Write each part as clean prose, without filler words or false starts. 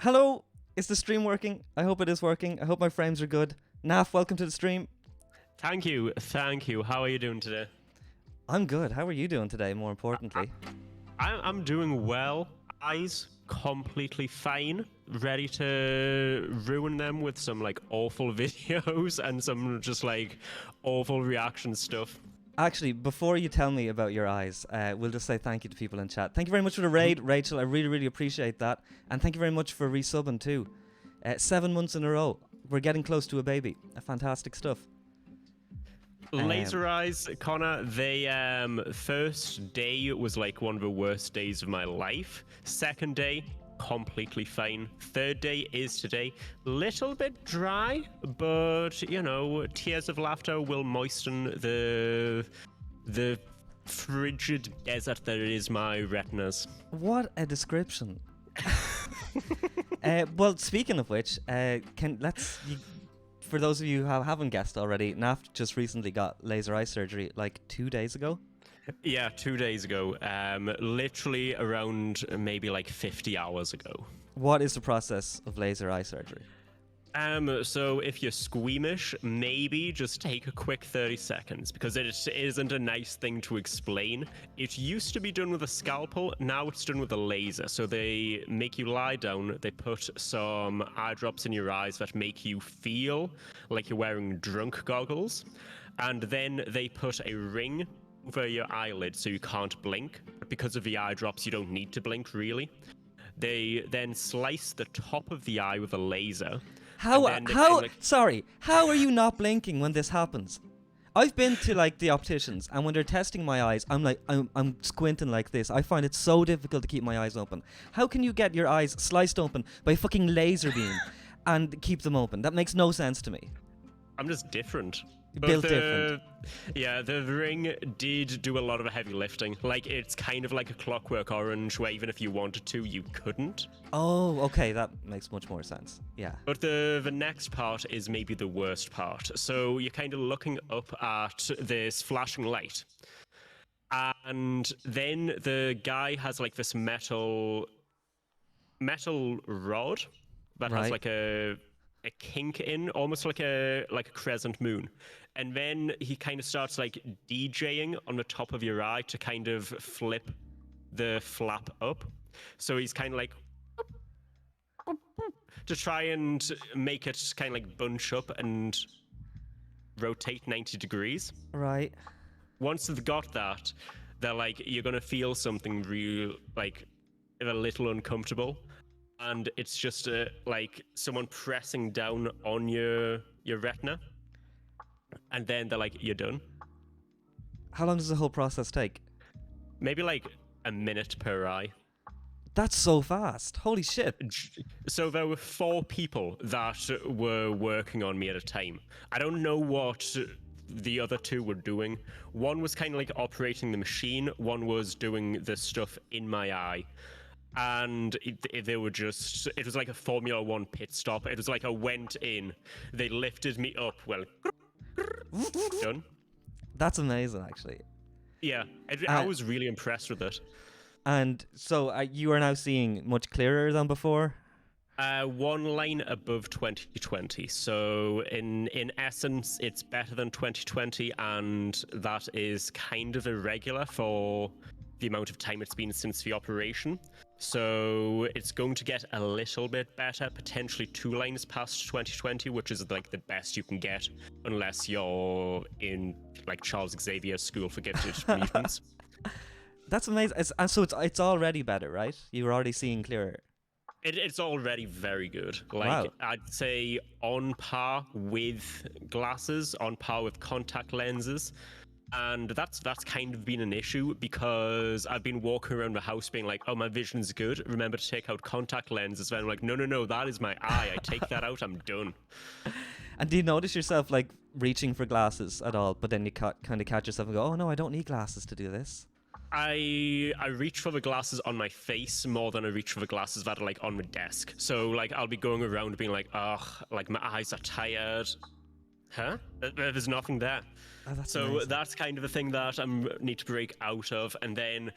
Hello, is the stream working? I hope it is working. I hope my frames are good. Naff, welcome to the stream. Thank you. How are you doing today? I'm good. How are you doing today, more importantly? I'm doing well. Eyes completely fine. Ready to ruin them with some like awful videos and some just like awful reaction stuff. Actually, before you tell me about your eyes, we'll just say thank you to people in chat. Thank you very much for the raid, Rachel. I really, really appreciate that. And thank you very much for resubbing too. 7 months in a row. We're getting close to a baby. Fantastic stuff. Laser eyes, Connor, they first day was like one of the worst days of my life. Second day, completely fine. Third day is today. Little bit dry, but you know, tears of laughter will moisten the frigid desert that is my retinas. What a description. Well, speaking of which, for those of you who haven't guessed already, Naff just recently got laser eye surgery like 2 days ago. Yeah, 2 days ago. Literally around maybe like 50 hours ago. What is the process of laser eye surgery? So if you're squeamish, maybe just take a quick 30 seconds because it isn't a nice thing to explain. It used to be done with a scalpel, now it's done with a laser. So they make you lie down, they put some eye drops in your eyes that make you feel like you're wearing drunk goggles, and then they put a ring over your eyelid so you can't blink. Because of the eye drops, you don't need to blink really. They then slice the top of the eye with a laser. How are you not blinking when this happens? I've been to like the opticians, and when they're testing my eyes, I'm squinting like this. I find it so difficult to keep my eyes open. How can you get your eyes sliced open by a fucking laser beam and keep them open? That makes no sense to me. I'm just different. Built different. Yeah, the ring did do a lot of heavy lifting. Like, it's kind of like a Clockwork Orange, where even if you wanted to, you couldn't. Oh, okay, that makes much more sense. Yeah. But the next part is maybe the worst part. So you're kind of looking up at this flashing light. And then the guy has like this metal rod that has like a kink in, almost like a crescent moon. And then he kind of starts like DJing on the top of your eye to kind of flip the flap up. So he's kind of like to try and make it kind of like bunch up and rotate 90 degrees. Right. Once they've got that, they're like, you're going to feel something real, like a little uncomfortable. And it's just like someone pressing down on your retina. And then they're like, you're done. How long does the whole process take? Maybe like a minute per eye. That's so fast. Holy shit. So there were 4 people that were working on me at a time. I don't know what the other 2 were doing. One was kind of like operating the machine. One was doing the stuff in my eye. And they were just, it was like a Formula 1 pit stop. It was like I went in, they lifted me up, well, done. That's amazing, actually. Yeah, I was really impressed with it. And so you are now seeing much clearer than before? One line above 2020. So in essence, it's better than 2020, and that is kind of irregular for the amount of time it's been since the operation. So it's going to get a little bit better, potentially 2 lines past 2020, which is like the best you can get, unless you're in like Charles Xavier's School for Gifted Mutants. That's amazing. And so it's already better, right? You're already seeing clearer. It's already very good. Like, wow. I'd say on par with glasses, on par with contact lenses. And that's kind of been an issue because I've been walking around the house being like, oh, my vision's good. Remember to take out contact lenses. Then I'm like, no, that is my eye. I take that out, I'm done. And do you notice yourself like reaching for glasses at all, but then you kind of catch yourself and go, oh no, I don't need glasses to do this? I reach for the glasses on my face more than I reach for the glasses that are like on my desk. So like I'll be going around being like, ugh, like my eyes are tired. Huh? There's nothing there. Oh, that's so amazing. That's kind of a thing that I need to break out of. And then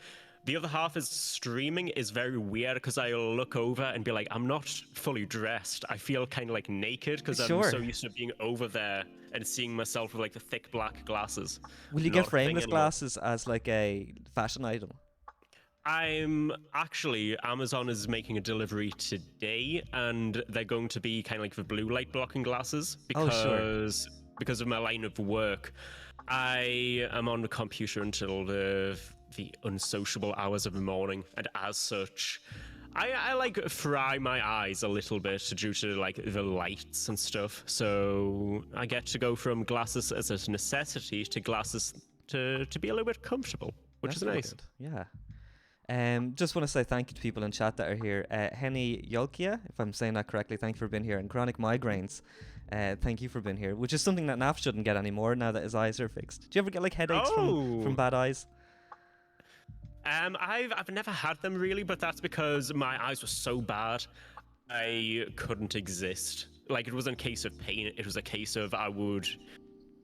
The other half is streaming is very weird because I'll look over and be like, I'm not fully dressed. I feel kind of like naked because I'm so used to being over there and seeing myself with like the thick black glasses. Will you get frameless glasses as like a fashion item? Amazon is making a delivery today, and they're going to be kind of like the blue light blocking glasses because of my line of work. I am on the computer until the unsociable hours of the morning, and as such, I like fry my eyes a little bit due to like the lights and stuff. So I get to go from glasses as a necessity to glasses to be a little bit comfortable, which is nice. Good. Yeah. Just want to say thank you to people in chat that are here. Henny Yolkia, if I'm saying that correctly, thank you for being here. And Chronic Migraines, thank you for being here. Which is something that Naff shouldn't get anymore now that his eyes are fixed. Do you ever get like headaches from bad eyes? I've never had them really, but that's because my eyes were so bad, I couldn't exist. Like, it wasn't a case of pain, it was a case of I would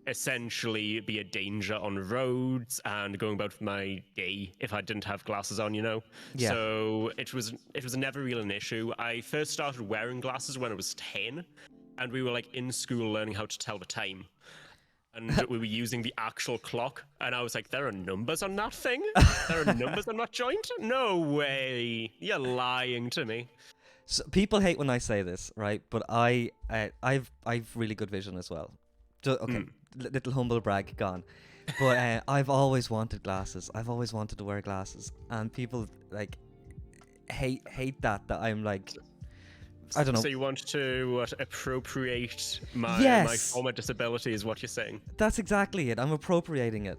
essentially be a danger on roads and going about my day if I didn't have glasses on, you know? Yeah. So it was never really an issue. I first started wearing glasses when I was 10, and we were like in school learning how to tell the time. And we were using the actual clock, and I was like, there are numbers on that thing? There are numbers on that joint? No way. You're lying to me. So people hate when I say this, right? But I've really good vision as well. Okay, little humble brag gone. But I've always wanted glasses. I've always wanted to wear glasses, and people like hate that I'm like, I don't know. So you want to appropriate my former disability, is what you're saying? That's exactly it. I'm appropriating it.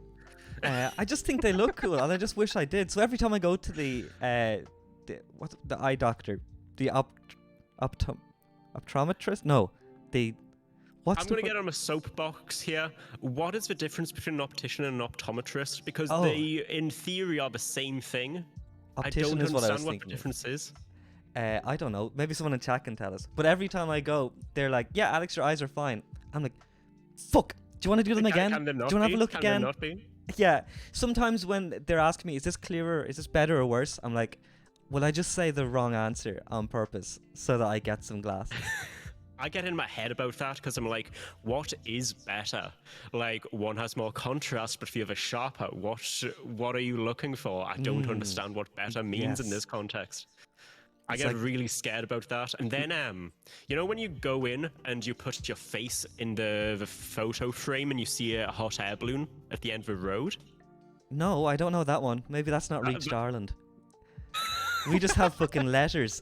I just think they look cool, and I just wish I did. So every time I go to the eye doctor, the optometrist, no, the I'm going to get on a soapbox here. What is the difference between an optician and an optometrist? Because they, in theory, are the same thing. Optician I don't is what I was understand what thinking. The difference is. I don't know. Maybe someone in chat can tell us. But every time I go, they're like, yeah, Alex, your eyes are fine. I'm like, fuck. Do you want to do them again? Do you want to have a look again? Can they not be? Yeah. Sometimes when they're asking me, is this clearer? Is this better or worse? I'm like, will I just say the wrong answer on purpose so that I get some glasses? I get in my head about that because I'm like, what is better? Like, one has more contrast, but the other sharper. What are you looking for? I don't understand what better means in this context. I get really scared about that. And then, you know, when you go in and you put your face in the photo frame and you see a hot air balloon at the end of the road? No, I don't know that one. Maybe that's not reached Ireland. We just have fucking letters.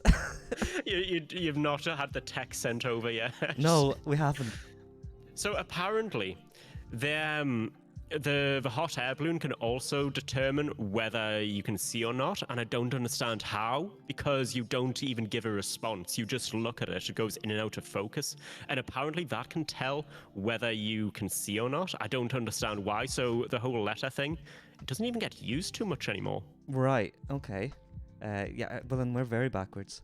You've not had the text sent over yet? No, we haven't. So apparently, the hot air balloon can also determine whether you can see or not, and I don't understand how, because you don't even give a response. You just look at it. It goes in and out of focus, and apparently that can tell whether you can see or not. I don't understand why. So the whole letter thing, it doesn't even get used too much anymore. Right. Okay. Yeah. Well, then we're very backwards.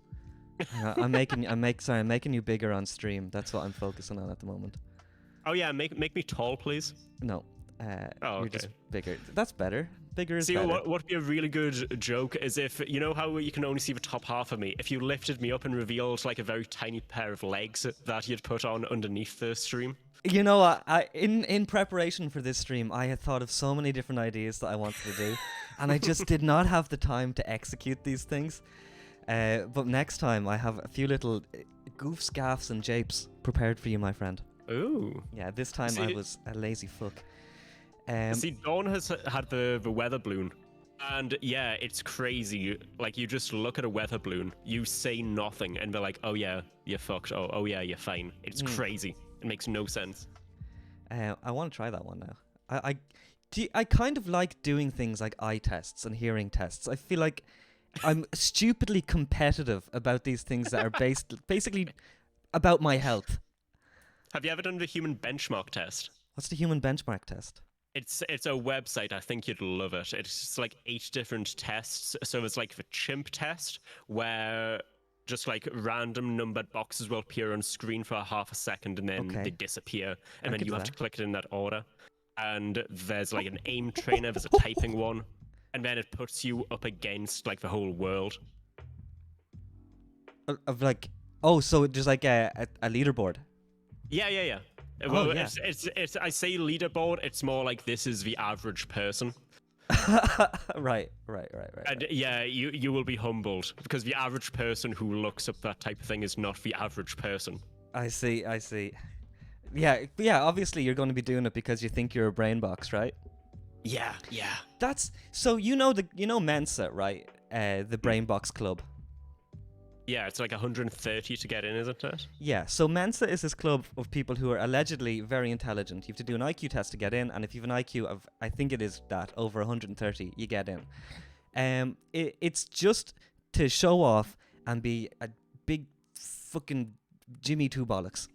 I'm making you bigger on stream. That's what I'm focusing on at the moment. Oh yeah, make me tall, please. No. You're just bigger. That's better. Bigger is better. See, what would be a really good joke is if, you know how you can only see the top half of me? If you lifted me up and revealed like a very tiny pair of legs that you'd put on underneath the stream. You know, in preparation for this stream, I had thought of so many different ideas that I wanted to do, and I just did not have the time to execute these things. But next time, I have a few little goofs, gaffs, and japes prepared for you, my friend. Ooh. Yeah, this time I was a lazy fuck. See, Dawn has had the weather balloon, and yeah, it's crazy. Like, you just look at a weather balloon, you say nothing, and they're like, oh yeah, you're fucked. Oh yeah, you're fine. It's crazy. It makes no sense. I want to try that one now. I kind of like doing things like eye tests and hearing tests. I feel like I'm stupidly competitive about these things that are basically about my health. Have you ever done the human benchmark test? What's the human benchmark test? It's a website. I think you'd love it. It's just like 8 different tests. So it's like the chimp test, where just like random numbered boxes will appear on screen for half a second and then they disappear. And then you have to click it in that order. And there's like an aim trainer, there's a typing one. and then it puts you up against like the whole world. Of like, oh, so there's like a leaderboard. Yeah. Oh, Well, yeah. it's I say leaderboard. It's more like this is the average person. Right. And yeah, you will be humbled because the average person who looks up that type of thing is not the average person. I see. Yeah. Obviously, you're going to be doing it because you think you're a brain box, right? Yeah. That's so Mensa, right? The Brain Box Club. Yeah, it's like 130 to get in, isn't it? Yeah, so Mensa is this club of people who are allegedly very intelligent. You have to do an IQ test to get in, and if you have an IQ of, I think it is that, over 130, you get in. It's just to show off and be a big fucking Jimmy Two Bollocks.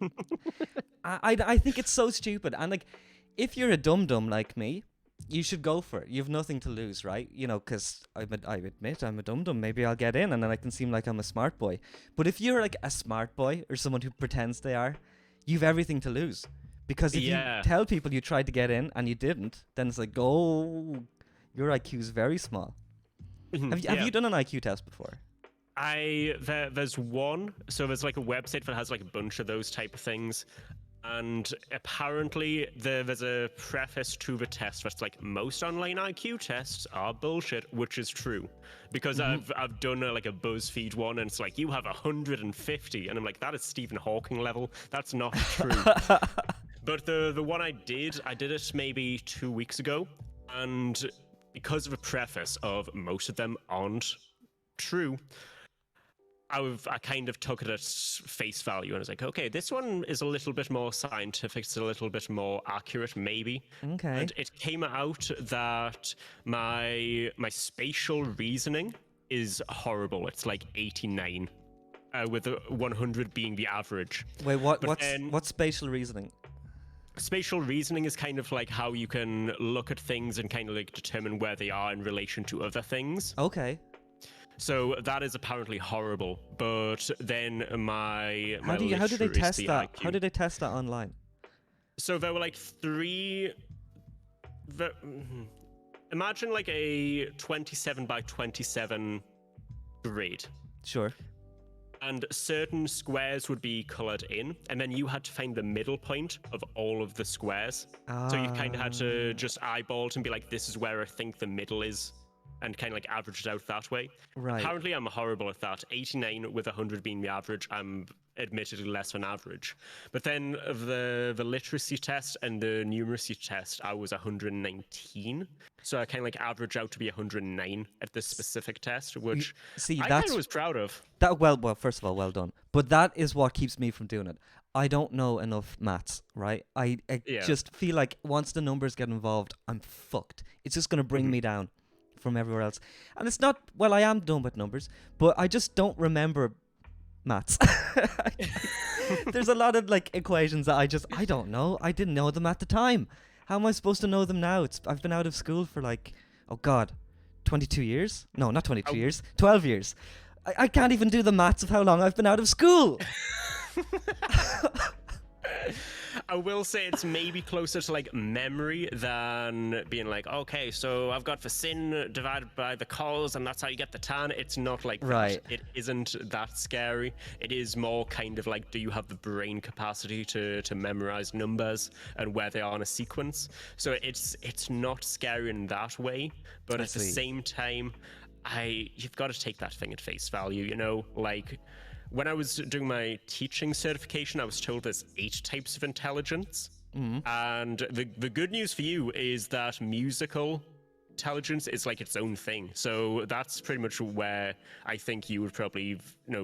I think it's so stupid, and like, if you're a dum-dum like me, you should go for it. You have nothing to lose, right? You know, because I admit I'm a dum-dum. Maybe I'll get in and then I can seem like I'm a smart boy. But if you're like a smart boy or someone who pretends they are, you've everything to lose. Because if you tell people you tried to get in and you didn't, then it's like, oh, your IQ is very small. Have you done an IQ test before? There's one. So there's like a website that has like a bunch of those type of things. And apparently there's a preface to the test that's like most online IQ tests are bullshit, which is true. Because I've done like a BuzzFeed one and it's like, you have 150. And I'm like, that is Stephen Hawking level. That's not true. But the one I did it maybe 2 weeks ago. And because of the preface of most of them aren't true, I kind of took it at face value and I was like, okay, this one is a little bit more scientific, it's a little bit more accurate, maybe. Okay. And it came out that my spatial reasoning is horrible. It's like 89, with 100 being the average. Wait, what's spatial reasoning? Spatial reasoning is kind of like how you can look at things and kind of like determine where they are in relation to other things. Okay. So that is apparently horrible, but then how do they test that? How did they test that online? So there were like imagine like a 27 by 27 grid. Sure. And certain squares would be colored in, and then you had to find the middle point of all of the squares. So you kind of had to just eyeball it and be like, this is where I think the middle is, and kind of like average it out that way. Right. Apparently, I'm horrible at that. 89 with 100 being the average, I'm admittedly less than average. But then the literacy test and the numeracy test, I was 119. So I kind of like average out to be 109 at this specific test, which I kind of was proud of. Well, first of all, well done. But that is what keeps me from doing it. I don't know enough maths, right? I just feel like once the numbers get involved, I'm fucked. It's just going to bring me down from everywhere else. And it's not, well, I am done with numbers, but I just don't remember maths. There's a lot of like equations that I don't know. I didn't know them at the time. How am I supposed to know them now? I've been out of school for like, oh God, 22 years? No, not 22 years, 12 years. I can't even do the maths of how long I've been out of school. I will say it's maybe closer to like memory than being like, okay, so I've got the sin divided by the cos and that's how you get the tan. It's not like that. It isn't that scary. It is more kind of like, do you have the brain capacity to memorize numbers and where they are in a sequence? So it's not scary in that way, but at the same time, you've got to take that thing at face value, you know, like when I was doing my teaching certification, I was told there's 8 types of intelligence. And the good news for you is that musical intelligence is like its own thing. So that's pretty much where I think you would probably,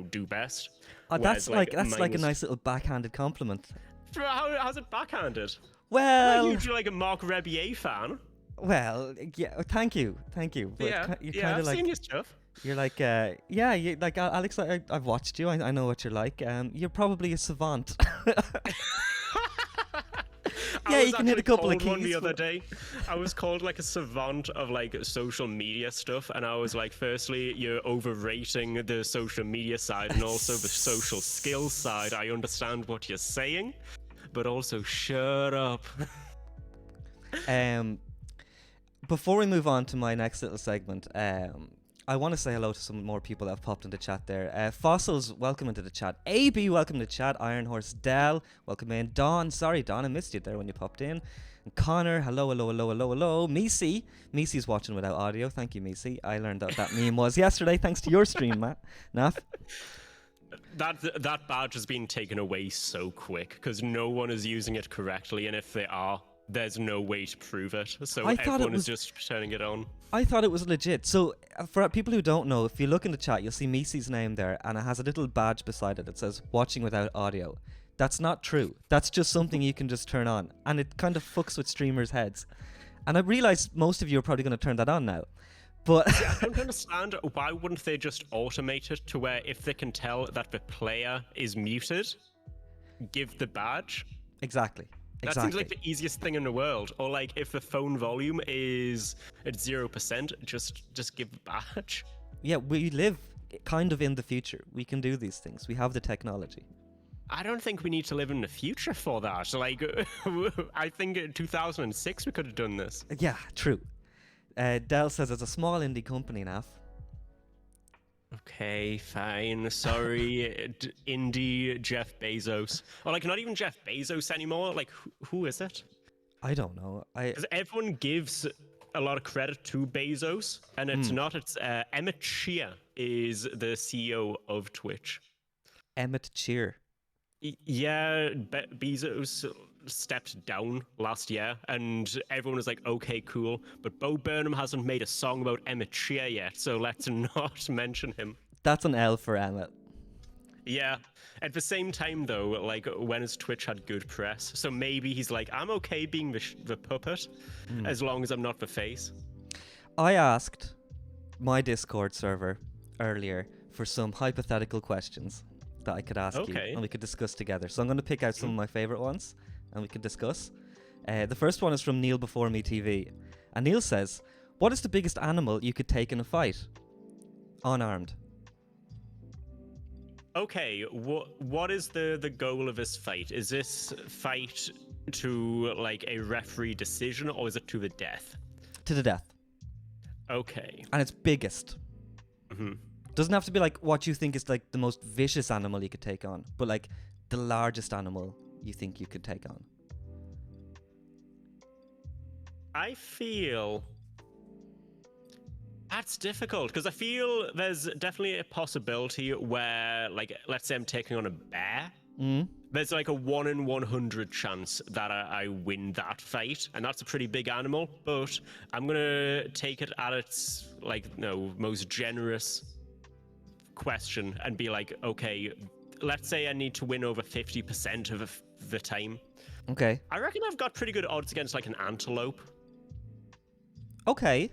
do best. That's like a nice little backhanded compliment. How's it backhanded? Well, I'm usually like a Marc Rebier fan. Well, yeah, thank you. But I've seen your stuff. You're like, Alex, I've watched you. I know what you're like. You're probably a savant. Yeah, you can hit a couple of keys. One the other day, I was called like a savant of like social media stuff, and I was like, firstly, you're overrating the social media side and also the social skills side. I understand what you're saying, but also shut up. Before we move on to my next little segment, I want to say hello to some more people that have popped into chat there. Fossils, welcome into the chat. AB, welcome to the chat. Iron Horse Dell, welcome in. Dawn, sorry Dawn, I missed you there when you popped in. And Connor, hello, hello, hello, hello, hello. Misi, Misi's watching without audio. Thank you, Misi. I learned that meme was yesterday thanks to your stream, Matt. Naff. That badge has been taken away so quick because no one is using it correctly, and if they are, there's no way to prove it. So everyone is just turning it on. I thought it was legit. So for people who don't know, if you look in the chat, you'll see Misi's name there, and it has a little badge beside it that says "watching without audio." That's not true. That's just something you can just turn on, and it kind of fucks with streamers' heads. And I realize most of you are probably going to turn that on now. But I don't understand, why wouldn't they just automate it to where if they can tell that the player is muted, give the badge? Exactly. That seems like the easiest thing in the world. Or like if the phone volume is at 0%, just give the badge. Yeah, we live kind of in the future. We can do these things. We have the technology. I don't think we need to live in the future for that. Like, I think in 2006 we could have done this. Yeah, true. Dell says it's a small indie company, Naff. Okay, fine. Sorry, indie Jeff Bezos. Or like not even Jeff Bezos anymore. Like, who is it? I don't know. Because everyone gives a lot of credit to Bezos, and it's not. It's Emmett Shear is the CEO of Twitch. Emmett Shear. Yeah, Bezos stepped down last year, and everyone was like, okay, cool. But Bo Burnham hasn't made a song about Emmett Shear yet, so let's not mention him. That's an L for Emmett. Yeah. At the same time, though, like, when has Twitch had good press? So maybe he's like, I'm okay being the puppet, as long as I'm not the face. I asked my Discord server earlier for some hypothetical questions that I could ask you, and we could discuss together. So I'm going to pick out some of my favorite ones, and we could discuss. The first one is from Neil Before Me TV. And Neil says, what is the biggest animal you could take in a fight? Unarmed. Okay, what is the goal of this fight? Is this fight to, like, a referee decision, or is it to the death? To the death. Okay. And it's biggest. Doesn't have to be like what you think is like the most vicious animal you could take on, but like the largest animal you think you could take on. I feel that's difficult because I feel there's definitely a possibility where, like, let's say I'm taking on a bear. There's like a 1 in 100 chance that I win that fight, and that's a pretty big animal. But I'm gonna take it at its most generous question and be like, okay, let's say I need to win over 50% of the time. Okay. I reckon I've got pretty good odds against like an antelope. Okay.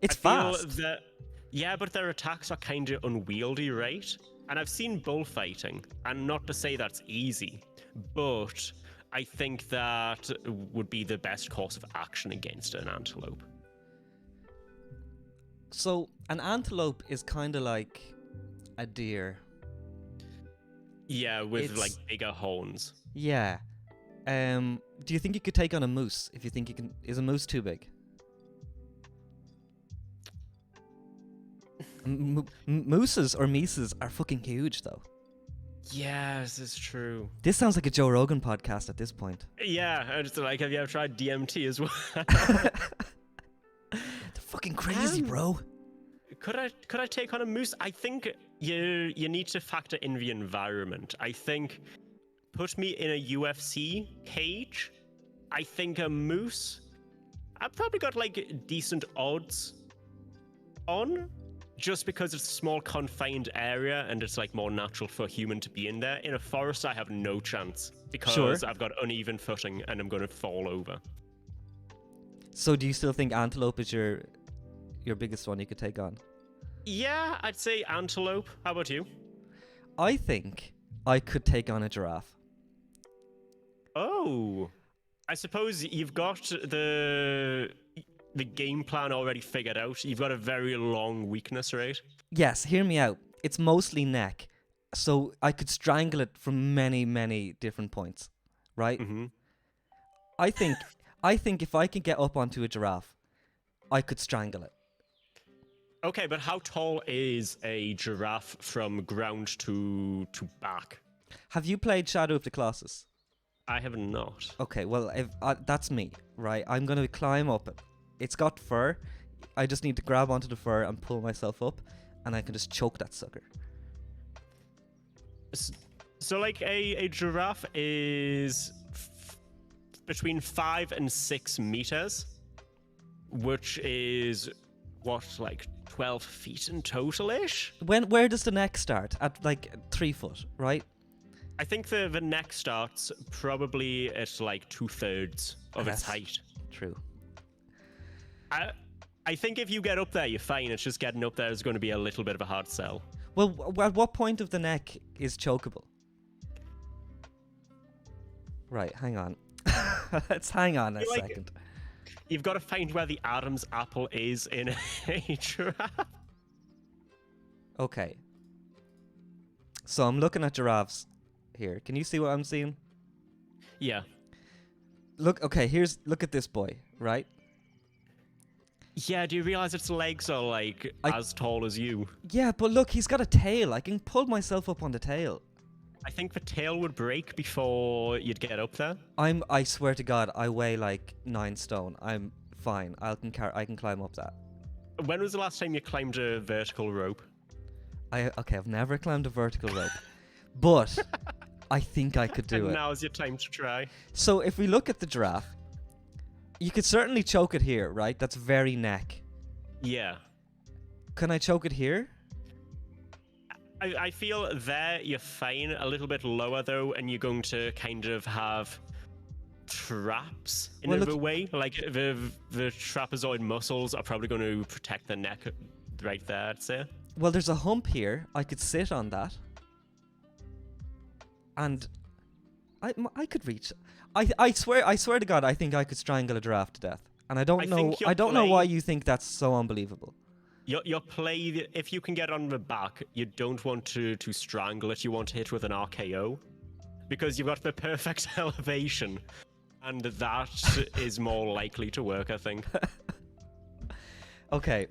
It's fast. Yeah, but their attacks are kind of unwieldy, right? And I've seen bullfighting, and not to say that's easy, but I think that would be the best course of action against an antelope. So an antelope is kind of like a deer. Yeah, with like bigger horns. Yeah. Do you think you could take on a moose? If you think you can, is a moose too big? Mooses or mises are fucking huge, though. Yes, it's true. This sounds like a Joe Rogan podcast at this point. Yeah, it's like, have you ever tried DMT as well? They're fucking crazy, bro. Could I take on a moose? I think you need to factor in the environment. I think put me in a UFC cage. I think a moose, I've probably got like decent odds on, just because it's a small confined area and it's like more natural for a human to be in there. In a forest, I have no chance because I've got uneven footing and I'm going to fall over. So do you still think antelope is your biggest one you could take on? Yeah, I'd say antelope. How about you? I think I could take on a giraffe. Oh, I suppose you've got the game plan already figured out. You've got a very long weakness, right? Yes, hear me out. It's mostly neck. So I could strangle it from many, many different points, right? Mm-hmm. I think if I can get up onto a giraffe I could strangle it. Okay, but how tall is a giraffe from ground to back? Have you played Shadow of the Colossus? I have not. Okay, well, if that's me, right? I'm going to climb up it. It's got fur. I just need to grab onto the fur and pull myself up, and I can just choke that sucker. So, like, a giraffe is between 5 and 6 meters, which is, what, like 12 feet in total-ish? Where does the neck start? At, like, 3 foot, right? I think the neck starts probably at, like, 2/3 of its height. True. I think if you get up there, you're fine. It's just getting up there is going to be a little bit of a hard sell. Well, at what point of the neck is chokeable? Right, hang on. Let's hang on a second. You've got to find where the Adam's apple is in a giraffe. Okay. So I'm looking at giraffes here. Can you see what I'm seeing? Yeah. Look at this boy, right? Yeah, do you realize its legs are, like, as tall as you? Yeah, but look, he's got a tail. I can pull myself up on the tail. I think the tail would break before you'd get up there. I swear to God, I weigh like 9 stone. I'm fine. I can climb up that. When was the last time you climbed a vertical rope? I've never climbed a vertical rope, but I think I could do it. Now's your time to try. So if we look at the giraffe, you could certainly choke it here, right? That's very neck. Yeah. Can I choke it here? I feel there you're fine. A little bit lower though, and you're going to kind of have traps in a way. Like the trapezoid muscles are probably going to protect the neck right there, I'd say. Well, there's a hump here. I could sit on that, and I could reach. I swear to God, I think I could strangle a giraffe to death. And I don't know why you think that's so unbelievable. Your play, if you can get on the back, you don't want to strangle it. You want to hit with an RKO, because you've got the perfect elevation, and that is more likely to work, I think. Okay,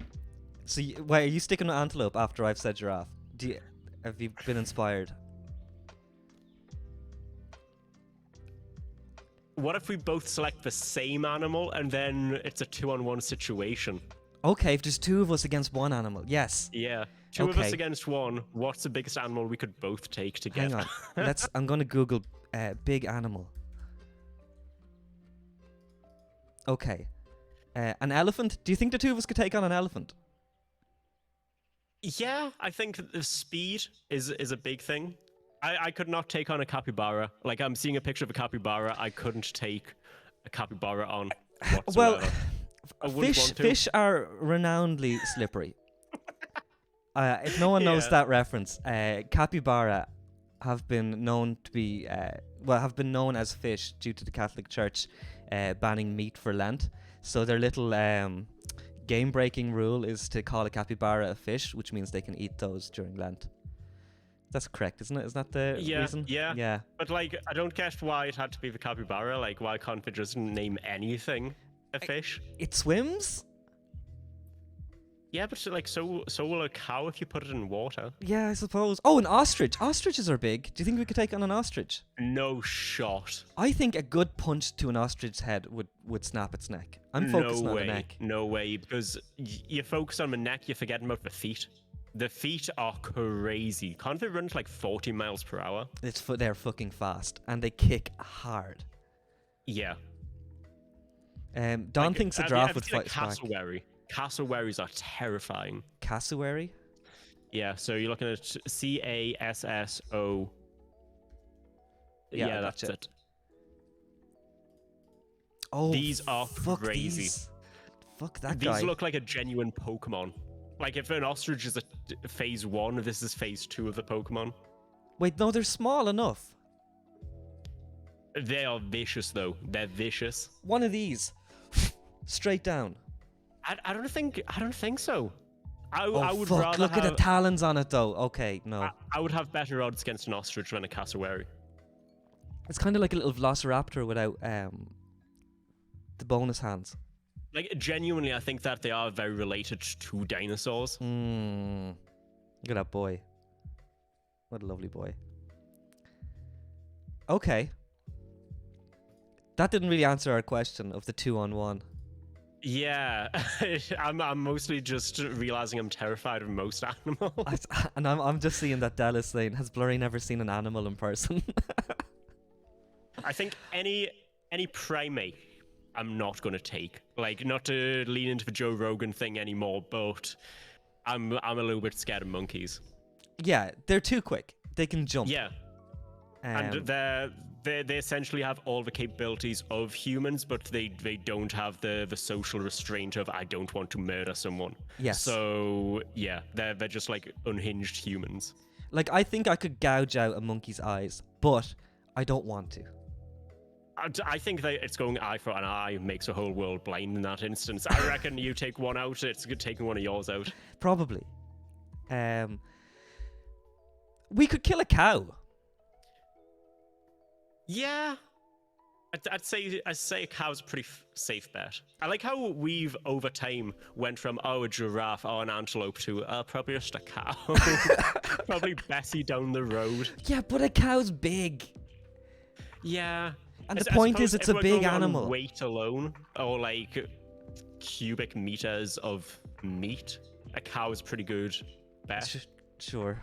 so wait, are you sticking with antelope after I've said giraffe? Have you been inspired? What if we both select the same animal and then it's a 2-on-1 situation? Okay, if there's 2 of us against 1 animal, yes. Yeah, 2 of us against 1. What's the biggest animal we could both take together? Hang on, I'm gonna Google big animal. Okay, an elephant. Do you think the 2 of us could take on an elephant? Yeah, I think the speed is a big thing. I could not take on a capybara. Like, I'm seeing a picture of a capybara. I couldn't take a capybara on whatsoever. Well, fish are renownedly slippery. If no one knows that reference, capybara have been known to be have been known as fish due to the Catholic Church banning meat for Lent. So their little game-breaking rule is to call a capybara a fish, which means they can eat those during Lent. That's correct, isn't it? Isn't that the reason? Yeah. But, like, I don't get why it had to be the capybara. Like, why can't they just name anything a fish? It swims? Yeah, but, like, so will a cow if you put it in water. Yeah, I suppose. Oh, an ostrich. Ostriches are big. Do you think we could take on an ostrich? No shot. I think a good punch to an ostrich's head would snap its neck. I'm focusing on the neck. No way, because you focus on the neck, you're forgetting about the feet. The feet are crazy. Can't they run to like 40 miles per hour? They're fucking fast, and they kick hard. Yeah. Don thinks a giraffe would fight back. Cassowary. Cassowaries are terrifying. Cassowary? Yeah, so you're looking at CASSO. Yeah, that's it. Oh, these are crazy. Fuck that guy. These look like a genuine Pokemon. Like, if an ostrich is a phase 1, this is phase 2 of the Pokemon. Wait, no, they're small enough. They are vicious, though. They're vicious. One of these. Straight down. I don't think so. I would fuck, rather look at the talons on it, though. Okay, no. I would have better odds against an ostrich than a cassowary. It's kind of like a little velociraptor without the bonus hands. Like, genuinely, I think that they are very related to dinosaurs. Look at that boy. What a lovely boy. Okay. That didn't really answer our question of the 2-on-1. Yeah, I'm mostly just realizing I'm terrified of most animals. And I'm just seeing that Dallas saying, has Blurry never seen an animal in person? I think any primate I'm not going to take. Like, not to lean into the Joe Rogan thing anymore, but I'm a little bit scared of monkeys. Yeah, they're too quick. They can jump. Yeah. And they essentially have all the capabilities of humans, but they don't have the social restraint of I don't want to murder someone. Yes. So yeah, they're just like unhinged humans. Like, I think I could gouge out a monkey's eyes, but I don't want to. I think that it's going eye for an eye makes the whole world blind in that instance. I reckon you take one out, it's taking one of yours out. Probably. We could kill a cow. Yeah, I'd say a cow's a pretty safe bet. I like how we've over time went from a giraffe or an antelope to probably just a cow. Probably Bessie down the road. Yeah, but a cow's big. Yeah. And the point is, it's a big animal. Weight alone, or like cubic meters of meat, a cow is pretty good bet. Sure.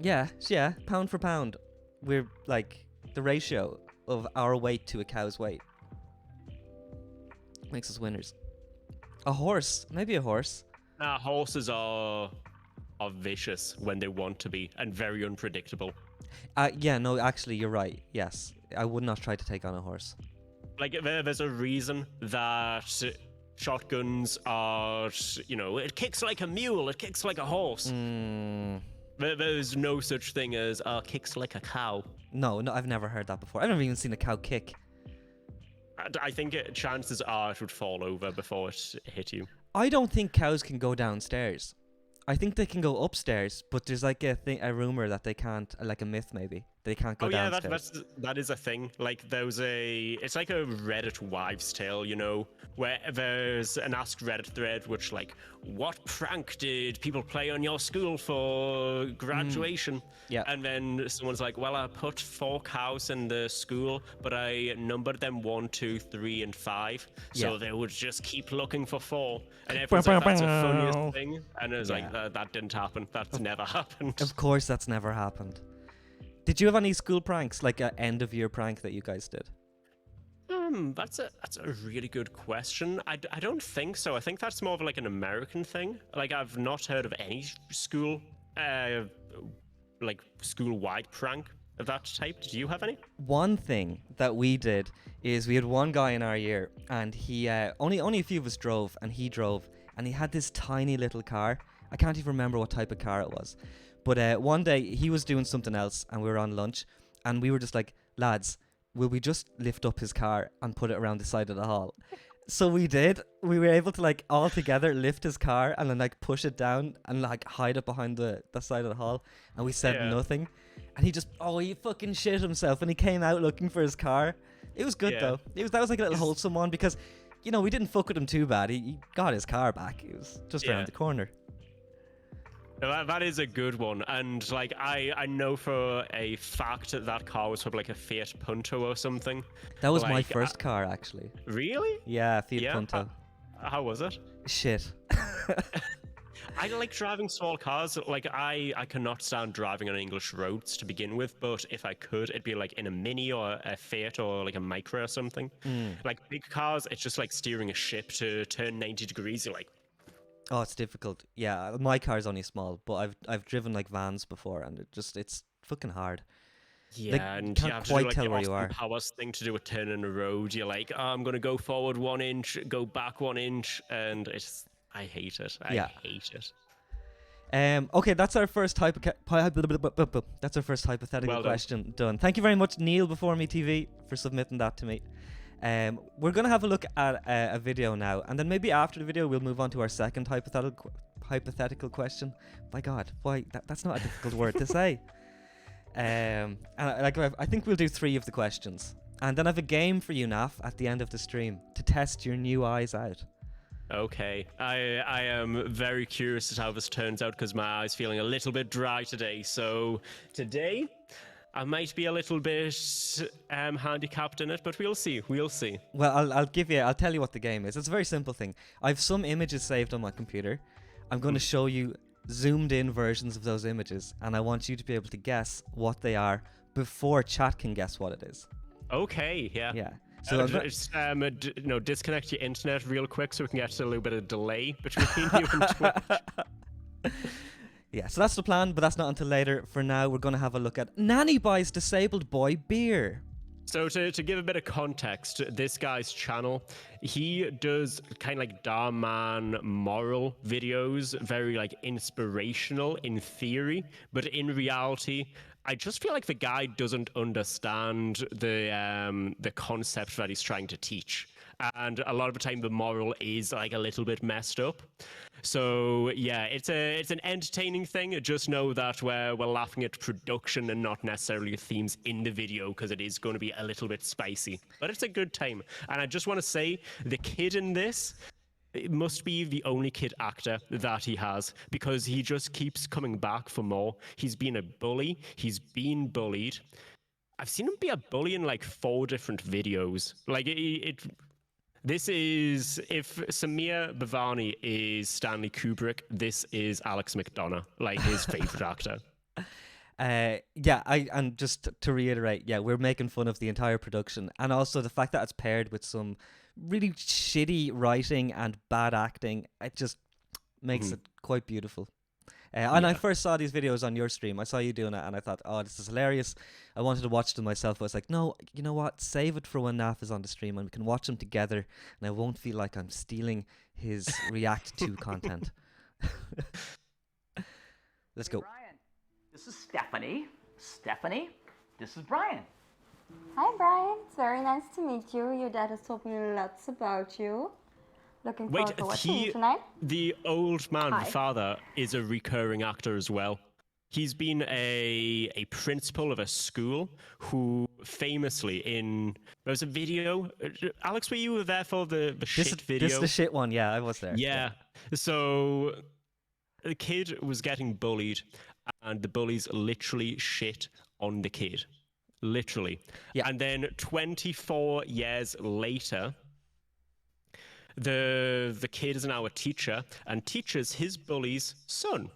Yeah. Pound for pound, we're like the ratio of our weight to a cow's weight makes us winners. A horse, maybe a horse. Nah, horses are vicious when they want to be and very unpredictable. Yeah, no, actually, you're right. Yes, I would not try to take on a horse. Like, there's a reason that shotguns are, it kicks like a mule, it kicks like a horse. There's no such thing as kicks like a cow. No, I've never heard that before. I've never even seen a cow kick. I think chances are it would fall over before it hit you. I don't think cows can go downstairs. I think they can go upstairs, but there's like a rumor that they can't, like a myth maybe. They can't go downstairs. Oh yeah, that is a thing. Like it's like a Reddit wives' tale, where there's an Ask Reddit thread which like, what prank did people play on your school for graduation? Yeah. And then someone's like, well, I put 4 cows in the school, but I numbered them 1, 2, 3, and 5, so they would just keep looking for 4. And everyone's like, that's the funniest thing. And it's like, that didn't happen. That's never happened. Of course, that's never happened. Did you have any school pranks, like an end of year prank that you guys did? That's a really good question. I don't think so. I think that's more of like an American thing. Like, I've not heard of any school, like school-wide prank of that type. Did you have any? One thing that we did is we had one guy in our year, and he only a few of us drove, and he drove, and he had this tiny little car. I can't even remember what type of car it was. But one day he was doing something else and we were on lunch and we were just like, lads, will we just lift up his car and put it around the side of the hall? So we did. We were able to like all together lift his car and then like push it down and like hide it behind the side of the hall. And we said nothing. And he fucking shit himself and he came out looking for his car. It was good though. That was like a little wholesome one because, we didn't fuck with him too bad. He got his car back. It was just around the corner. That is a good one, and like I know for a fact that car was probably like a Fiat Punto or something. That was my first car, actually. Really? Yeah, Fiat Punto. How was it? Shit. I like driving small cars. Like I cannot stand driving on English roads to begin with, but if I could, it'd be like in a Mini or a Fiat or like a Micra or something. Like big cars, it's just like steering a ship to turn 90 degrees. You're like, oh, it's difficult. Yeah, my car's only small, but I've driven like vans before, and it's fucking hard. Yeah, like, and you can't you have quite to do, like, tell the where you are. Powers thing to do a turn in a road. You're like, I'm gonna go forward 1 inch, go back 1 inch, and I hate it. I hate it. Okay, that's our first that's our first hypothetical question done. Thank you very much, Neil Before Me TV, for submitting that to me. We're going to have a look at a video now, and then maybe after the video we'll move on to our second hypothetical question. My God, why? That's not a difficult word to say. And I think we'll do 3 of the questions, And then I have a game for you, Naff, at the end of the stream to test your new eyes out. Okay, I am very curious as to how this turns out because my eye's feeling a little bit dry today. So today, I might be a little bit handicapped in it, but we'll see. We'll see. Well, I'll tell you what the game is. It's a very simple thing. I have some images saved on my computer. I'm going to show you zoomed in versions of those images, and I want you to be able to guess what they are before chat can guess what it is. Okay, yeah. Yeah. So just disconnect your internet real quick so we can get a little bit of delay between you and Twitch. Yeah, so that's the plan, but that's not until later. For now, we're going to have a look at Nanny buys disabled boy beer. So to give a bit of context, this guy's channel, he does kind of like Darman moral videos, very like inspirational in theory, but in reality, I just feel like the guy doesn't understand the concept that he's trying to teach. And a lot of the time the moral is like a little bit messed up. So yeah, it's an entertaining thing. Just know that we're laughing at production and not necessarily the themes in the video because it is going to be a little bit spicy. But it's a good time. And I just want to say the kid in this, it must be the only kid actor that he has because he just keeps coming back for more. He's been a bully. He's been bullied. I've seen him be a bully in like 4 different videos. Like this is, if Sameer Bhavani is Stanley Kubrick, this is Alex McDonough, like his favorite actor. And just to reiterate, yeah, we're making fun of the entire production and also the fact that it's paired with some really shitty writing and bad acting. It just makes it quite beautiful. And I first saw these videos on your stream. I saw you doing it and I thought, oh, this is hilarious. I wanted to watch them myself. I was like, no, you know what? Save it for when Naff is on the stream and we can watch them together and I won't feel like I'm stealing his react to content. Let's go. Brian, this is Stephanie. Stephanie, this is Brian. Hi Brian, it's very nice to meet you. Your dad has told me lots about you. Looking forward to watching you tonight. The old man, the father, is a recurring actor as well. He's been a principal of a school who famously there was a video. Alex, were you there for the shit video? This is the shit one, yeah, I was there. Yeah. So the kid was getting bullied and the bullies literally shit on the kid. Literally. Yeah. And then 24 years later, the kid is now a teacher and teaches his bully's son.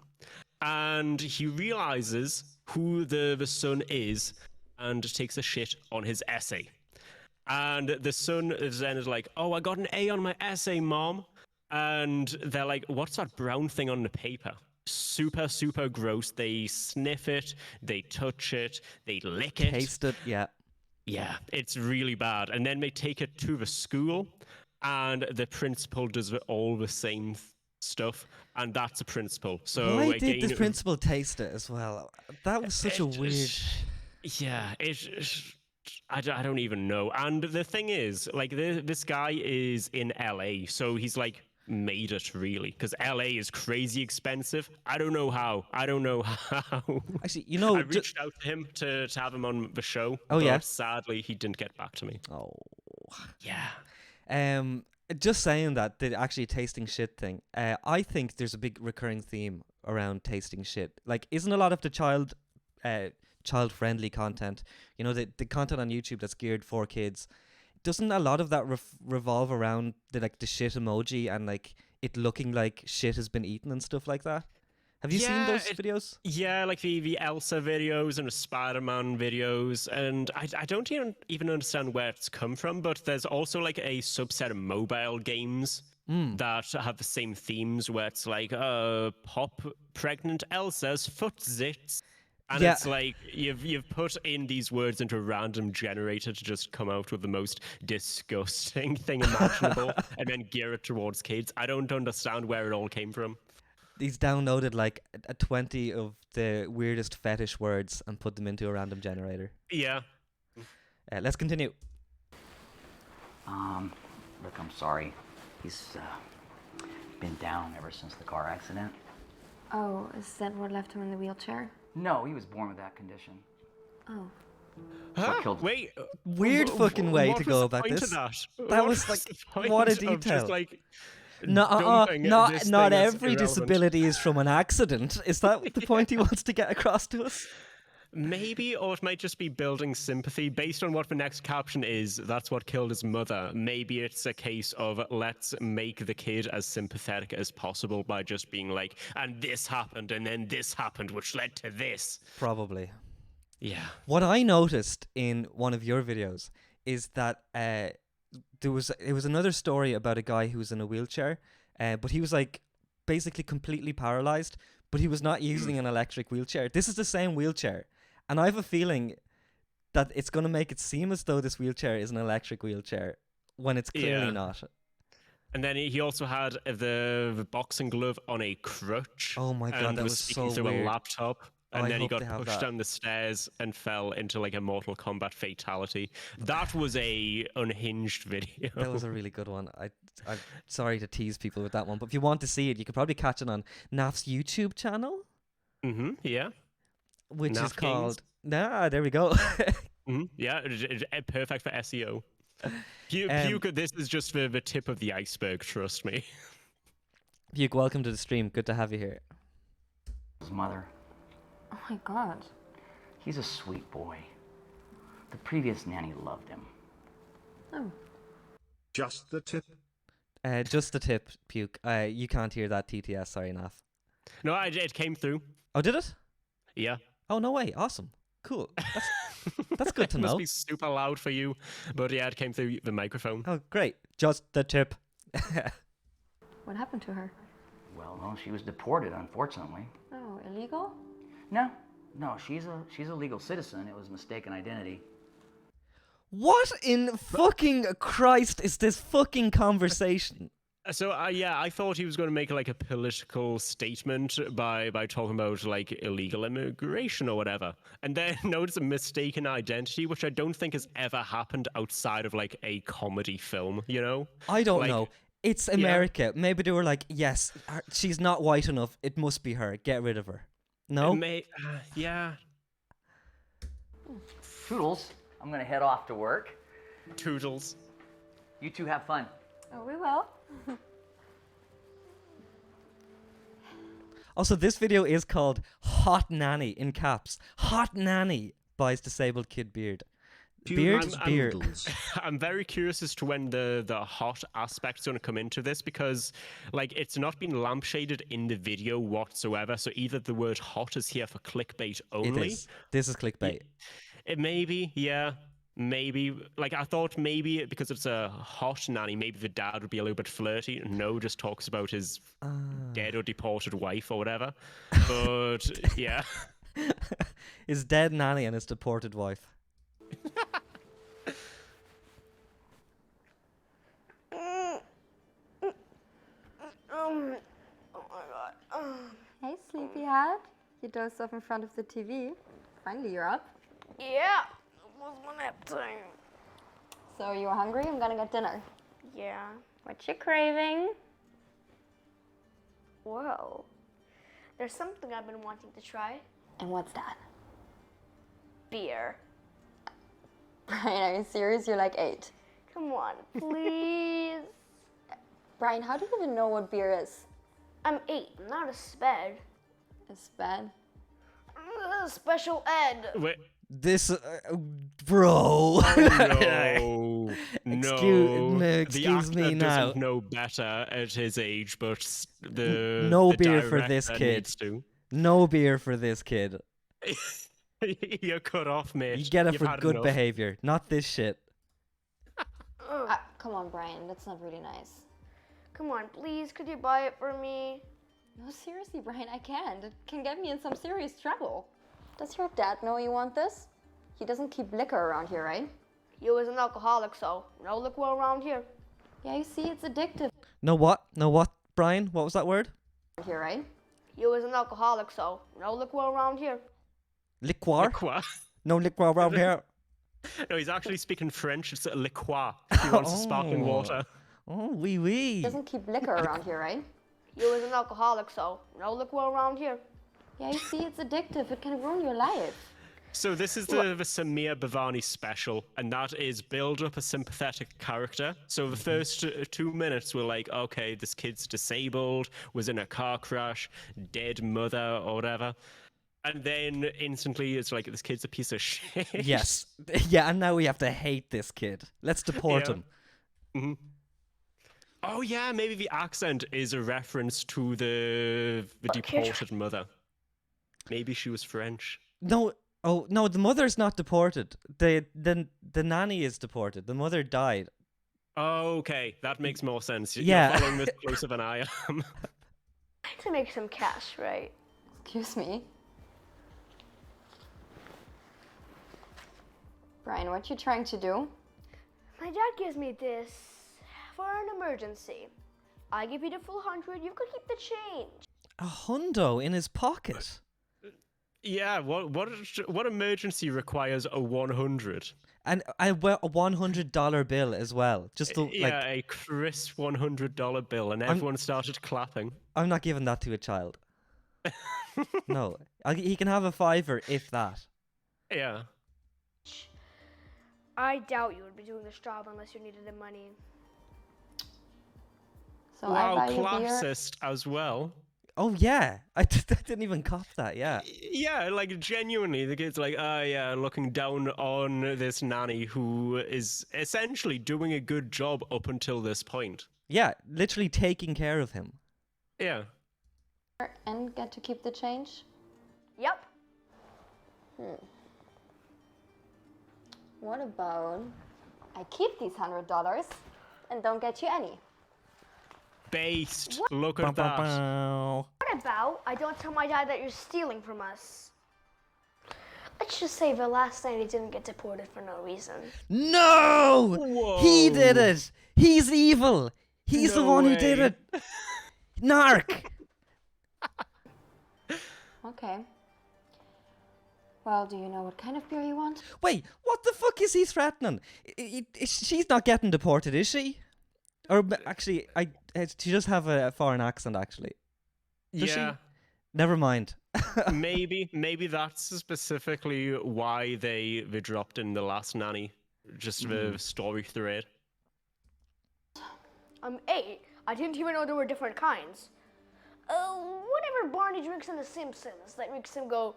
And he realizes who the son is and takes a shit on his essay. And the son is then like, oh, I got an A on my essay, Mom. And they're like, what's that brown thing on the paper? Super, super gross. They sniff it, they touch it, they lick it. Taste it, yeah. Yeah, it's really bad. And then they take it to the school. And the principal does all the same stuff, and that's a principal. So why did the principal taste it as well? That was such a weird. Yeah, I don't even know. And the thing is, like, this guy is in LA, so he's like made it really, because LA is crazy expensive. I don't know how. Actually, I reached out to him to have him on the show. But sadly, he didn't get back to me. Oh, yeah. Just saying that, the actually tasting shit thing, I think there's a big recurring theme around tasting shit. Like, isn't a lot of the child-friendly content, the content on YouTube that's geared for kids, doesn't a lot of that revolve around the shit emoji and like it looking like shit has been eaten and stuff like that? Have you seen those videos? Yeah, like the Elsa videos and the Spider-Man videos, and I don't even understand where it's come from, but there's also like a subset of mobile games that have the same themes where it's like, pop pregnant Elsa's foot zits. And it's like you've put in these words into a random generator to just come out with the most disgusting thing imaginable and then gear it towards kids. I don't understand where it all came from. He's downloaded like 20 of the weirdest fetish words and put them into a random generator. Yeah. Let's continue. Look, I'm sorry. He's been down ever since the car accident. Oh, is that what left him in the wheelchair? No, he was born with that condition. Oh. Huh? Wait. Weird fucking way to go about this. That was like, what a detail. Just like not every disability is from an accident. Is that the point he wants to get across to us? Maybe, or it might just be building sympathy. Based on what the next caption is, that's what killed his mother. Maybe it's a case of let's make the kid as sympathetic as possible by just being like, and this happened, and then this happened, which led to this. Probably. Yeah. What I noticed in one of your videos is that it was another story about a guy who was in a wheelchair, but he was like basically completely paralyzed, but he was not using an electric wheelchair. This is the same wheelchair. And I have a feeling that it's going to make it seem as though this wheelchair is an electric wheelchair when it's clearly not. And then he also had the boxing glove on a crutch. Oh my god, that was so through weird. A laptop. And then he got pushed that. down the stairs and fell into like a Mortal Kombat fatality. That was a unhinged video. That was a really good one. I'm sorry to tease people with that one, but if you want to see it, you could probably catch it on Naff's YouTube channel. Yeah. Which Naff is called... Gaines. There we go. Yeah, perfect for SEO. This is just the tip of the iceberg, trust me. Puke, welcome to the stream. Good to have you here. His mother. Oh my god. He's a sweet boy. The previous nanny loved him. Oh. Just the tip. Just the tip, Puke. You can't hear that TTS, sorry, Naff. No, it came through. Oh, did it? Yeah. Oh, no way. Awesome. Cool. That's good to know. Must be super loud for you, but yeah, it came through the microphone. Oh, great. Just the tip. What happened to her? Well, she was deported, unfortunately. Oh, illegal? No, she's a legal citizen. It was mistaken identity. What in fucking Christ is this fucking conversation? So I thought he was going to make like a political statement by talking about like illegal immigration or whatever, and then notice a mistaken identity, which I don't think has ever happened outside of like a comedy film. You know? I don't know. It's America. Yeah. Maybe they were like, yes, she's not white enough. It must be her. Get rid of her. No? Yeah. Toodles, I'm gonna head off to work. Toodles. You two have fun. Oh, we will. Also, this video is called Hot Nanny, in caps. Hot Nanny buys disabled kid beard. Beard? I'm very curious as to when the hot aspect's going to come into this, because like it's not been lampshaded in the video whatsoever. So either the word hot is here for clickbait only. It is. This is clickbait. It maybe, yeah. Maybe, like I thought maybe because it's a hot nanny, maybe the dad would be a little bit flirty. No, just talks about his dead or deported wife or whatever. But yeah. His dead nanny and his deported wife. Oh my god. Hey, sleepyhead. You dozed off in front of the TV. Finally, you're up. Yeah. Was my nap time. So you're hungry? I'm gonna get dinner. Yeah. What you craving? Well, there's something I've been wanting to try. And what's that? Beer. Brian, are you serious? You're like 8. Come on, please. Brian, how do you even know what beer is? I'm 8, not a sped. A sped? Special ed. Wait. This, bro. No, excuse me now. Doesn't know better at his age, but no beer for this kid. No beer for this kid. You're cut off, mate. You get it for good behavior, not this shit. Come on, Brian. That's not really nice. Come on, please. Could you buy it for me? No, seriously, Brian. I can't. It can get me in some serious trouble. Does your dad know you want this? He doesn't keep liquor around here, right? You was an alcoholic, so no liquor around here. Yeah, you see, it's addictive. No what? No what, Brian? What was that word? Here, right? You was an alcoholic, so no liquor around here. Liqueur? Liqueur? No liqueur around here. No, he's actually speaking French. It's liqueur. He wants sparkling water. Oh, oui, oui. He doesn't keep liquor around here, right? You was an alcoholic, so no liquor around here. Yeah, you see, it's addictive. It can ruin your life. So this is the Sameer Bhavani special, and that is build up a sympathetic character. So the first 2 minutes were like, okay, this kid's disabled, was in a car crash, dead mother or whatever. And then instantly it's like, this kid's a piece of shit. Yes. Yeah, and now we have to hate this kid. Let's deport him. Mm-hmm. Oh yeah, maybe the accent is a reference to the deported mother. Maybe she was French. No, oh no, the mother's not deported. The nanny is deported. The mother died. Oh, okay, that makes more sense. Yeah. You're following this closer than I am. To make some cash, right? Excuse me. Brian, what you trying to do? My dad gives me this for an emergency. I give you the full 100, you can keep the change. A hundo in his pocket. Yeah, what emergency requires a 100? And a $100 bill as well. Just to, yeah, a crisp $100 bill, and everyone started clapping. I'm not giving that to a child. No, he can have a $5 if that. Yeah. I doubt you would be doing this job unless you needed the money. So Wow, I buy you beer. classist as well. Oh yeah, I didn't even cop that. Yeah. Yeah, like genuinely, the kid's like, oh yeah, looking down on this nanny who is essentially doing a good job up until this point. Yeah, literally taking care of him. Yeah. And get to keep the change? Yep. What about I keep these $100 and don't get you any? Based. Look at that. What about I don't tell my dad that you're stealing from us? Let's just say the last night he didn't get deported for no reason. No! Whoa. He did it! He's evil! He's the No one who way. did it! Narc! Okay. Well, do you know what kind of beer you want? Wait, what the fuck is he threatening? She's not getting deported, is she? Or actually, she does have a foreign accent, actually. Does Yeah. she? Never mind. maybe that's specifically why they dropped in the last nanny, just the story thread. I'm 8. I didn't even know there were different kinds. Whatever Barney drinks in The Simpsons that makes him go.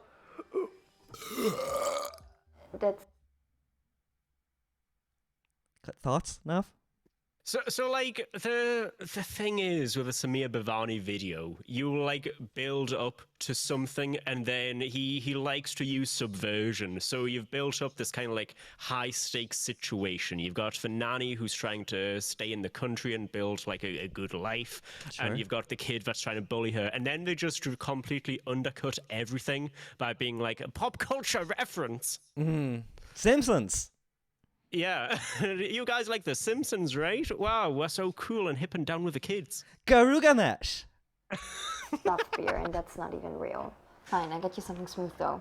That's Thoughts, Naff? So like the thing is with a Sameer Bhavani video, you like build up to something and then he likes to use subversion. So you've built up this kind of like high stakes situation. You've got the nanny who's trying to stay in the country and build like a good life, and you've got the kid that's trying to bully her, and then they just completely undercut everything by being like a pop culture reference. Simpsons! Yeah, you guys like The Simpsons, right? Wow, we're so cool and hip and down with the kids. Garugamesh! soft beer and that's not even real. Fine, I'll get you something smooth though.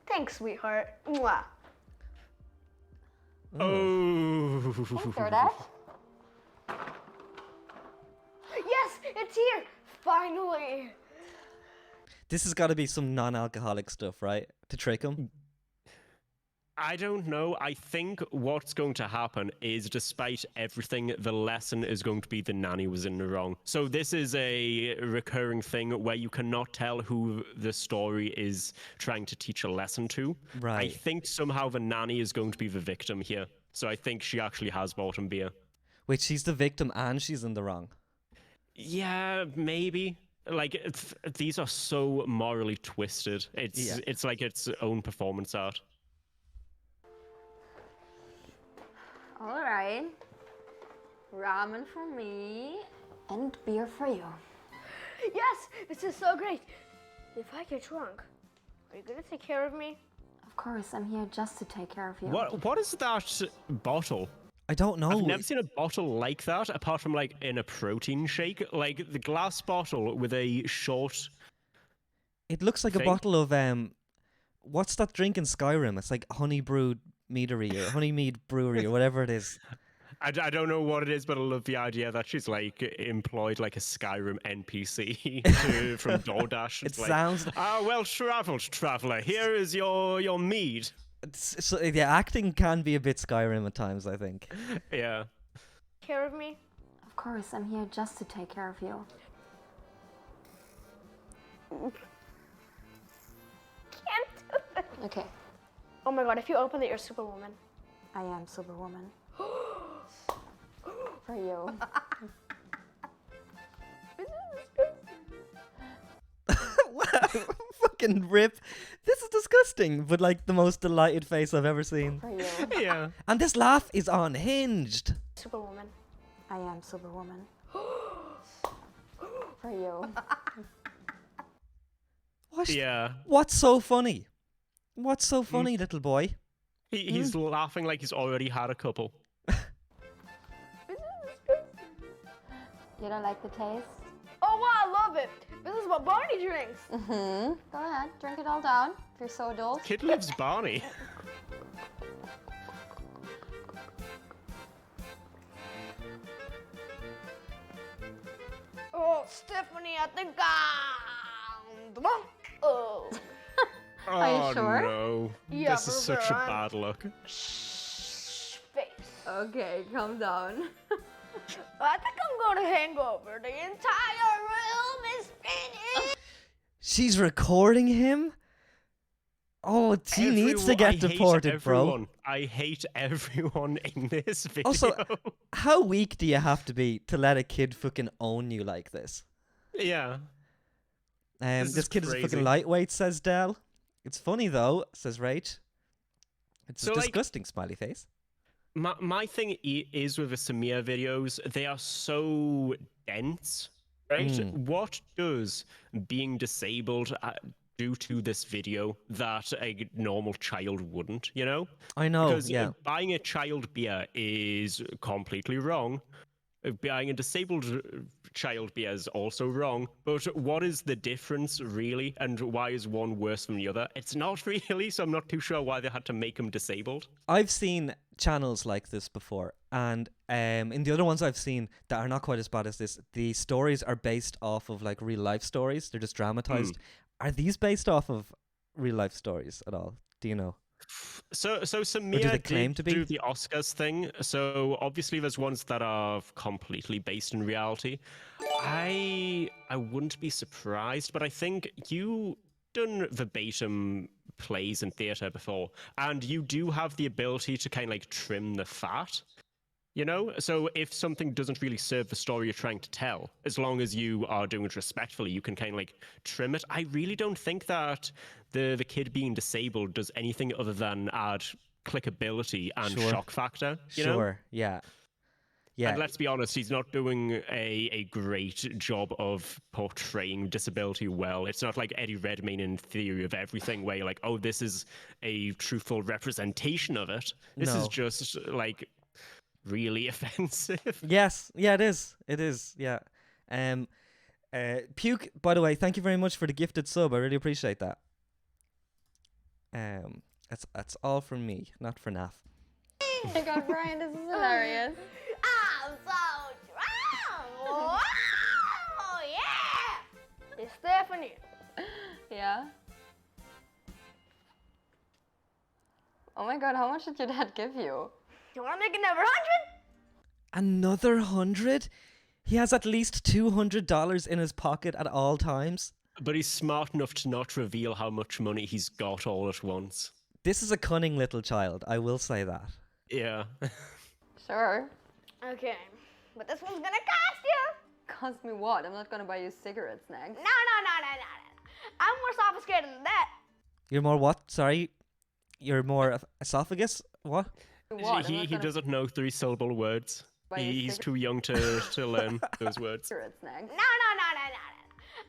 Thanks, sweetheart. Mwah. Oh. Thanks for that. Yes, it's here! Finally! This has got to be some non-alcoholic stuff, right? To trick him? I don't know. I think what's going to happen is, despite everything, the lesson is going to be the nanny was in the wrong. So this is a recurring thing where you cannot tell who the story is trying to teach a lesson to. Right. I think somehow the nanny is going to be the victim here. So I think she actually has bought him beer. Wait, she's the victim and she's in the wrong. Yeah, maybe. Like, these are so morally twisted. It's like its own performance art. All right. Ramen for me and beer for you. Yes, this is so great. If I get drunk, are you gonna take care of me? Of course, I'm here just to take care of you. What is that bottle? I don't know. I've never seen a bottle like that, apart from like in a protein shake. Like the glass bottle with a short. It looks like a thing. bottle of what's that drink in Skyrim? It's like honey brewed meadery or honey mead brewery or whatever it is. I don't know what it is, but I love the idea that she's like employed like a Skyrim NPC from DoorDash. It It's like, sounds. well traveled, traveler. Here is your mead. So, the acting can be a bit Skyrim at times, I think. Yeah. Care of me? Of course, I'm here just to take care of you. Can't do it. Okay, Oh my god, if you open it, you're Superwoman. I am Superwoman. For you. Fucking rip. This is disgusting, but like the most delighted face I've ever seen. For you. Yeah. And this laugh is unhinged. Superwoman. I am Superwoman. For you. What? Yeah. What's so funny? What's so funny, little boy? He's laughing like he's already had a couple. You don't like the taste? Oh wow, I love it. This is what Barney drinks. Go ahead, drink it all down if you're so adult. Kid loves Barney. Oh, Stephanie, I think I'm the one. Oh. Are you sure? No. Yeah, This is for such sure, a I'm- bad look. Face. Okay, calm down. I think I'm going to hangover. The entire room is spinning. She's recording him? Oh, he needs to I get hate deported, bro. everyone. I hate everyone in this video. Also, how weak do you have to be to let a kid fucking own you like this? yeah. This is kid is crazy. fucking lightweight, says Dell. It's funny though, says Rach. It's So, a like- disgusting smiley face. My thing is with the Sameer videos, they are so dense, right? What does being disabled do to this video that a normal child wouldn't, you know? I know, Because yeah. buying a child beer is completely wrong. Buying a disabled child beer is also wrong. But what is the difference, really? And why is one worse than the other? It's not really, so I'm not too sure why they had to make him disabled. I've seen channels like this before, and in the other ones I've seen that are not quite as bad as this, the stories are based off of like real life stories. They're just dramatized. Are these based off of real life stories at all? Do you know? So Sameer they claim did to be? do the Oscars thing. So obviously there's ones that are completely based in reality. I wouldn't be surprised, but I think you done verbatim plays in theater before, and you do have the ability to kind of like trim the fat. You know, so if something doesn't really serve the story you're trying to tell, as long as you are doing it respectfully, you can kind of like trim it. I really don't think that the kid being disabled does anything other than add clickability and Sure. shock factor. You know? Sure, yeah. Yeah, And let's be honest, he's not doing a great job of portraying disability well. It's not like Eddie Redmayne in Theory of Everything, where you're like, oh, this is a truthful representation of it. This No. is just like really offensive. Yes, yeah, it is. It is, yeah. Puke, by the way, thank you very much for the gifted sub. I really appreciate that. That's all from me, not for Naff. Oh my god, Brian, this is hilarious. I'm so strong. Wow. Yeah. It's Stephanie. Yeah? Oh my god, how much did your dad give you? You want to make another 100? Another 100? He has at least $200 in his pocket at all times. But he's smart enough to not reveal how much money he's got all at once. This is a cunning little child, I will say that. Yeah. Sure. Okay, but this one's gonna cost you. Cost me what? I'm not gonna buy you cigarettes next. No. I'm more sophisticated than that. You're more what? Sorry? You're more esophagus? What? What? I'm He not gonna doesn't know 3-syllable words. buy you He's cigarettes too young to learn those words. next. No.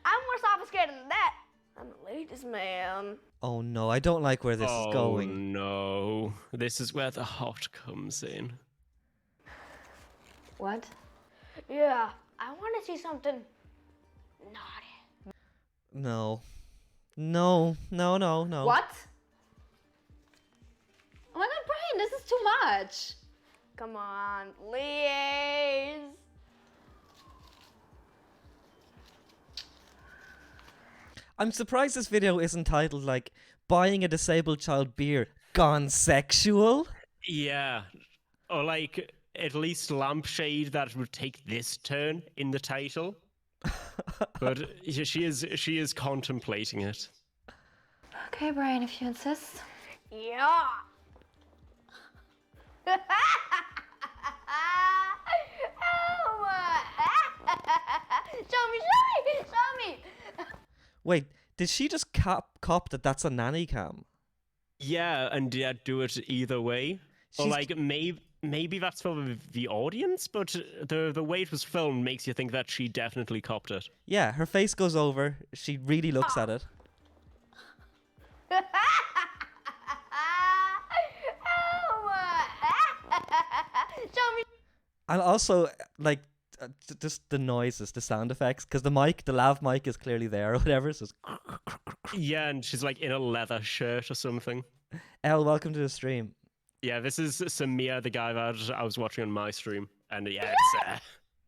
I'm more sophisticated than that. I'm a ladies' man. Oh no, I don't like where this Oh is going. no. This is where the hot comes in. What? Yeah, I want to see something naughty. No. No. What? Oh my god, Brian, this is too much. come on, please. I'm surprised this video isn't titled like "Buying a Disabled Child Beer Gone Sexual." Yeah. Or like at least lampshade that would take this turn in the title. But she is contemplating it. Okay, Brian, if you insist. Yeah. Show me. Wait, did she just cop that that's a nanny cam? Yeah, and yeah, do it either way. Or She's- like maybe that's for the audience, but the way it was filmed makes you think that she definitely copped it. Yeah, her face goes over. She really looks at it. Show me. And also, like, just the noises, the sound effects, because the lav mic is clearly there or whatever. So it's Yeah, and she's like in a leather shirt or something. Elle, welcome to the stream. Yeah, this is Sameer, the guy that I was watching on my stream, and yeah,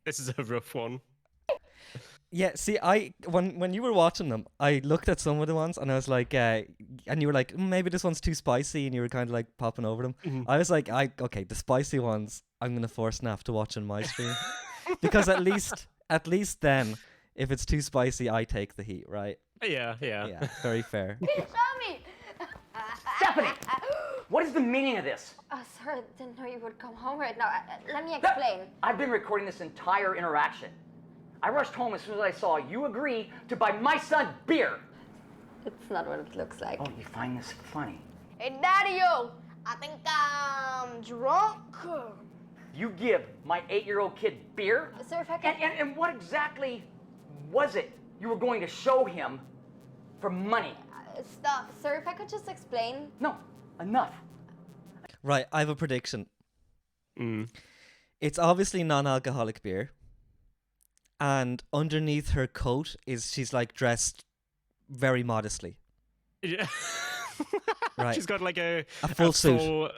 this is a rough one. Yeah, see, when you were watching them, I looked at some of the ones and I was like, and you were like, maybe this one's too spicy, and you were kind of like popping over them. I was like, okay, the spicy ones, I'm gonna force Naff to watch on my stream, because at least then, if it's too spicy, I take the heat, right? Yeah. Yeah, very fair. Show me. Stephanie, what is the meaning of this? Sir, I didn't know you would come home right now. Let me explain. I've been recording this entire interaction. I rushed home as soon as I saw you agree to buy my son beer. It's not what it looks like. Oh, you find this funny? Hey, Daddy-o, I think I'm drunk. You give my 8-year-old kid beer? Sir, if I could... And what exactly was it you were going to show him for money? Stop. Sir, if I could just explain. No, enough. Right, I have a prediction. It's obviously non-alcoholic beer. And underneath her coat she's like dressed very modestly. Yeah. Right. She's got like a full suit.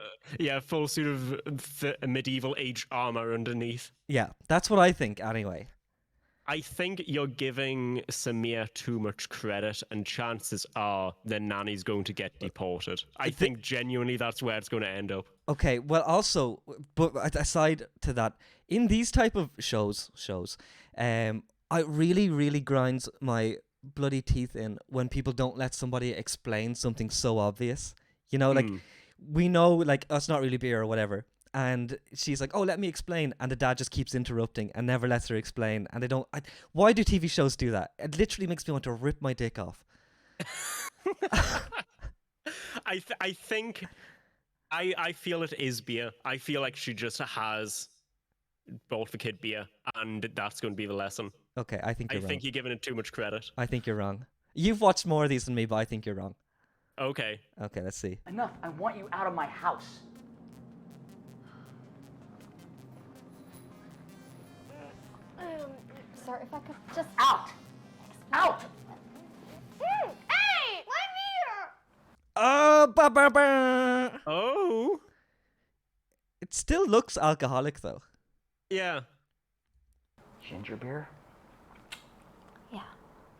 Full suit of medieval age armor underneath. Yeah, that's what I think anyway. I think you're giving Sameer too much credit, and chances are the nanny's going to get deported. I think genuinely that's where it's going to end up. Okay, well also, but aside to that, in these type of shows, I really grinds my bloody teeth in when people don't let somebody explain something so obvious. You know, like we know, like, oh, it's not really beer or whatever. And she's like, oh, let me explain. And the dad just keeps interrupting and never lets her explain. And why do TV shows do that? It literally makes me want to rip my dick off. I think I feel it is beer. I feel like she just has bought the kid beer, and that's going to be the lesson. Okay, I think you're wrong. I think you're giving it too much credit. I think you're wrong. You've watched more of these than me, but I think you're wrong. Okay. Okay, let's see. Enough. I want you out of my house. Sir, if I could just... Out! Out! Hey, my beer! Oh. It still looks alcoholic, though. Yeah. Ginger beer? Yeah.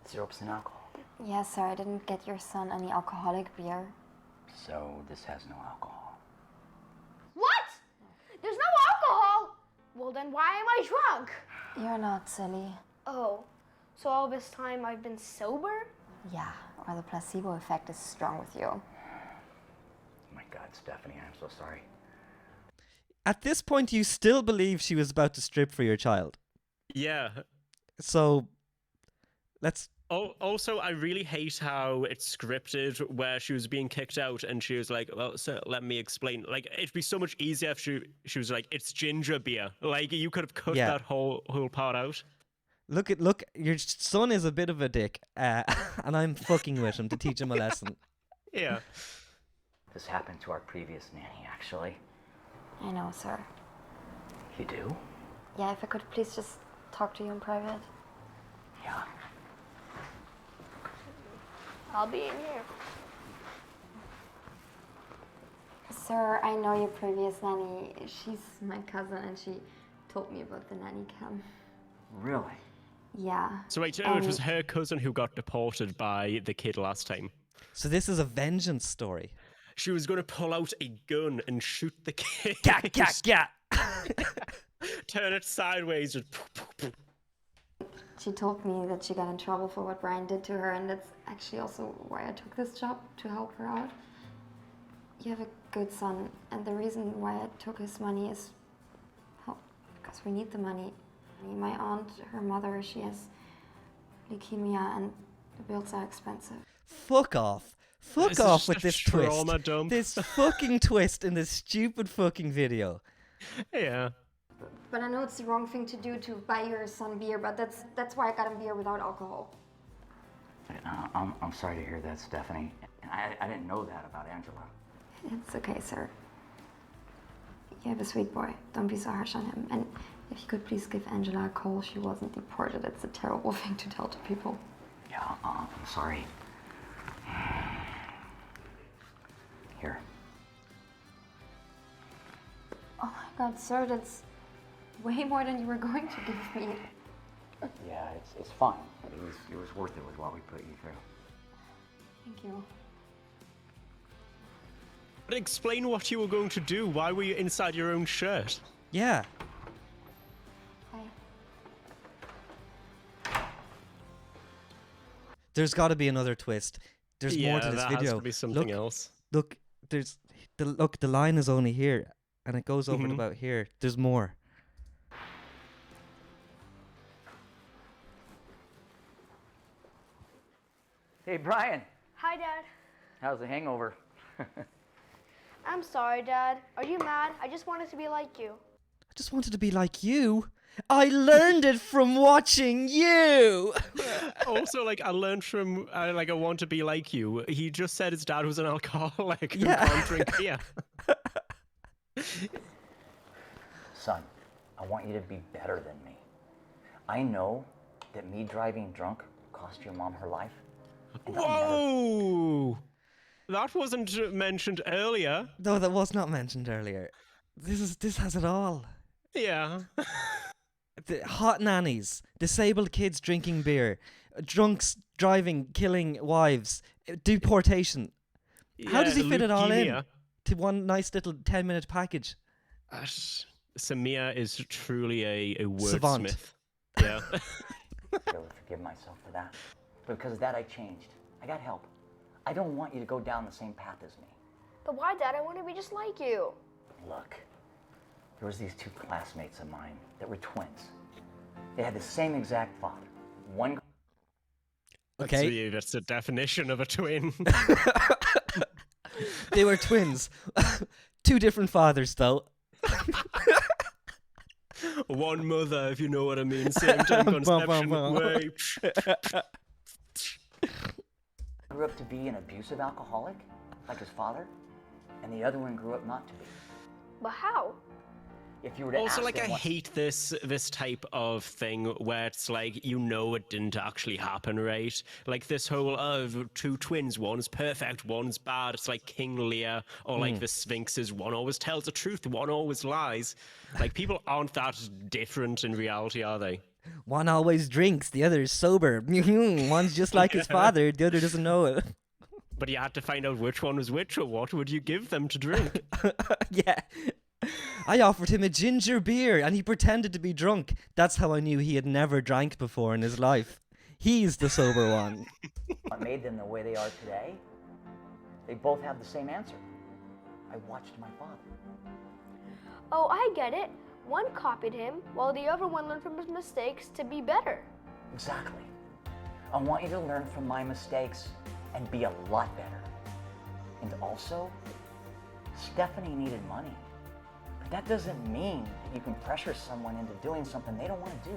0% alcohol. Yes, sir, I didn't get your son any alcoholic beer. So this has no alcohol. What? There's no alcohol? Well, then why am I drunk? You're not silly. Oh, so all this time I've been sober? Yeah, or the placebo effect is strong with you. Oh my God, Stephanie, I'm so sorry. At this point, you still believe she was about to strip for your child. Yeah. So, let's... Also, I really hate how it's scripted, where she was being kicked out and she was like, well, sir, let me explain. Like, it'd be so much easier if she was like, it's ginger beer. Like, you could have cut that whole part out. Look, your son is a bit of a dick, and I'm fucking with him to teach him a lesson. Yeah. This happened to our previous nanny, actually. I know, sir. You do? Yeah, if I could please just talk to you in private. Yeah. I'll be in here. Sir, I know your previous nanny. She's my cousin and she told me about the nanny cam. Really? Yeah. So wait, it was her cousin who got deported by the kid last time. So this is a vengeance story. She was going to pull out a gun and shoot the kid. Gat, gat, gat. Turn it sideways. Just She told me that she got in trouble for what Brian did to her, and that's actually also why I took this job, to help her out. You have a good son, and the reason why I took his money is because we need the money. My aunt, her mother, she has leukemia, and the bills are expensive. Fuck off. Fuck This is off just with a this trauma twist. dump. This fucking twist in this stupid fucking video. yeah. But I know it's the wrong thing to do to buy your son beer, but that's why I got him beer without alcohol. I'm sorry to hear that, Stephanie. I didn't know that about Angela. It's okay, sir. You have a sweet boy. Don't be so harsh on him. And if you could please give Angela a call, she wasn't deported. It's a terrible thing to tell to people. Yeah, I'm sorry. Here. Oh my God, sir, that's way more than you were going to give me. Yeah, it's fine. It was worth it with what we put you through. Thank you. But explain what you were going to do. Why were you inside your own shirt? Yeah. Hi. There's got to be another twist. There's more to this that video. has to be something else. Look, the line is only here, and it goes over to about here. There's more. Hey, Brian. Hi, Dad. How's the hangover? I'm sorry, Dad. Are you mad? I just wanted to be like you. I just wanted to be like you. I learned it from watching you. Also, like, I learned from, I want to be like you. He just said his dad was an alcoholic who Yeah. can't drink beer. Son, I want you to be better than me. I know that me driving drunk cost your mom her life. And I'll never- Whoa! That wasn't mentioned earlier. No, that was not mentioned earlier. This has it all. Yeah. The hot nannies, disabled kids drinking beer, drunks driving, killing wives, deportation. How does he fit it all in leukemia. to one nice little 10-minute package? Sameer is truly a Savant. wordsmith. Yeah. I really forgive myself for that. But because of that, I changed. I got help. I don't want you to go down the same path as me. But why, Dad? I want to be just like you. Look, there was these two classmates of mine that were twins. They had the same exact father. One. Okay, That's the definition of a twin. they were twins. Two different fathers, though. One mother, if you know what I mean. Same time conception. Way. Grew up to be an abusive alcoholic, like his father, and the other one grew up not to be. But how? If you were to Also, ask like, them I what- hate this type of thing where it's like, it didn't actually happen, right? Like this whole two twins, one's perfect, one's bad. It's like King Lear, or like the Sphinxes. One always tells the truth, one always lies. Like, people aren't that different in reality, are they? One always drinks, the other is sober. One's just like his father, the other doesn't know it. But you had to find out which one was which, or what would you give them to drink? Yeah. I offered him a ginger beer and he pretended to be drunk. That's how I knew he had never drank before in his life. He's the sober one. what made them the way they are today, they both have the same answer. I watched my father. Oh, I get it. One copied him, while the other one learned from his mistakes to be better. Exactly. I want you to learn from my mistakes and be a lot better. And also, Stephanie needed money. But that doesn't mean that you can pressure someone into doing something they don't want to do.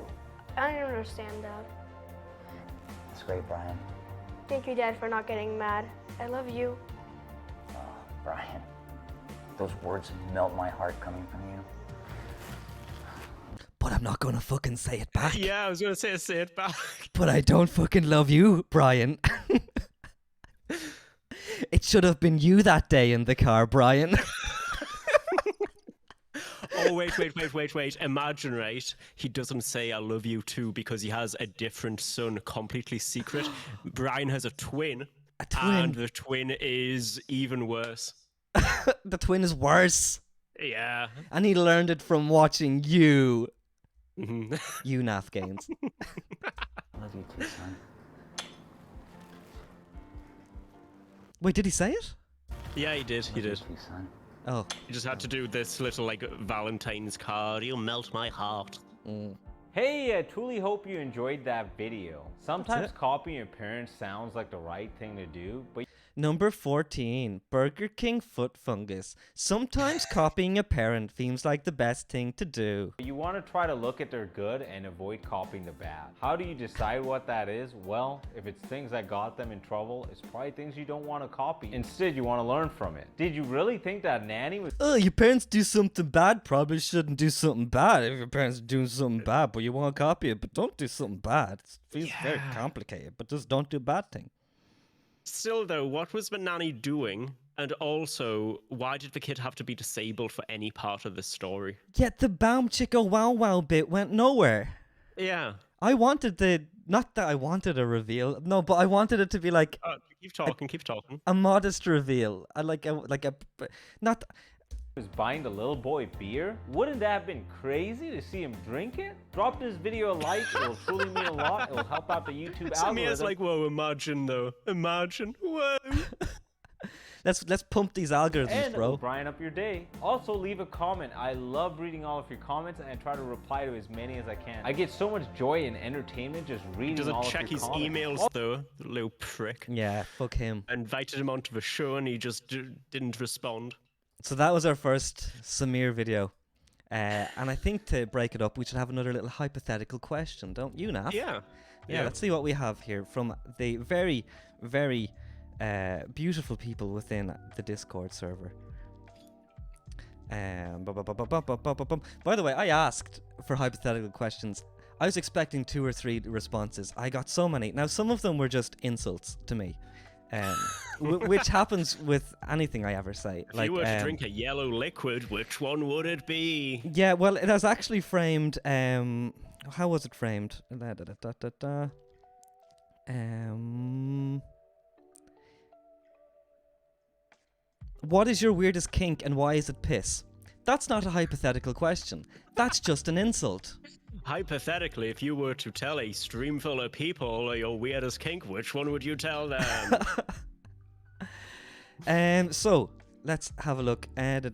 I don't understand, Dad. That's great, Brian. Thank you, Dad, for not getting mad. I love you. Brian, those words melt my heart coming from you. But I'm not gonna fucking say it back. Yeah, I was going to say it back. But I don't fucking love you, Brian. It should have been you that day in the car, Brian. wait. Imagine, right? He doesn't say I love you too because he has a different son, completely secret. Brian has a twin. A twin. And the twin is even worse. The twin is worse. Yeah. And he learned it from watching you. Mhm. You Naff Gaines. I love you too, son. Wait, did he say it? Yeah, he did. He Love you did. too, son. Oh. He just had to do this little like Valentine's card. You'll melt my heart. Hey, I truly hope you enjoyed that video. Sometimes copying your parents sounds like the right thing to do, but Number 14, Burger King foot fungus. Sometimes copying a parent seems like the best thing to do. you want to try to look at their good and avoid copying the bad. How do you decide what that is? Well, if it's things that got them in trouble, it's probably things you don't want to copy. Instead, you want to learn from it. Did you really think that nanny was Oh, your parents do something bad, probably shouldn't do something bad. If your parents are doing something bad, but you want to copy it, but don't do something bad. It feels very complicated, but just don't do a bad thing. Still, though, what was the nanny doing? And also, why did the kid have to be disabled for any part of the story? Yet the Baum Chicka Wow Wow bit went nowhere. Yeah. I wanted not that I wanted a reveal, no, but I wanted it to be like Keep talking. a modest reveal. Not. was buying the little boy beer? Wouldn't that have been crazy to see him drink it? Drop this video a like, it'll truly mean a lot. It'll help out the YouTube Sameer's algorithm. like, whoa, imagine though. Imagine. Whoa. Let's pump these algorithms, And bro. brighten up your day. Also leave a comment. I love reading all of your comments and I try to reply to as many as I can. I get so much joy and entertainment just reading Doesn't all check of your his comments. emails though, the little prick. Yeah, fuck him. I invited him onto the show and he just didn't respond. So that was our first Sameer video. And I think to break it up, we should have another little hypothetical question, don't you, Naff? Yeah. Yeah, let's see what we have here from the very, very beautiful people within the Discord server. By the way, I asked for hypothetical questions. I was expecting 2 or 3 responses. I got so many. Now, some of them were just insults to me. Which happens with anything I ever say. If you were to drink a yellow liquid, which one would it be? Yeah, well, it was actually framed. How was it framed? What is your weirdest kink and why is it piss? That's not a hypothetical question. That's just an insult. Hypothetically, if you were to tell a stream full of people your weirdest kink, which one would you tell them? So let's have a look. We're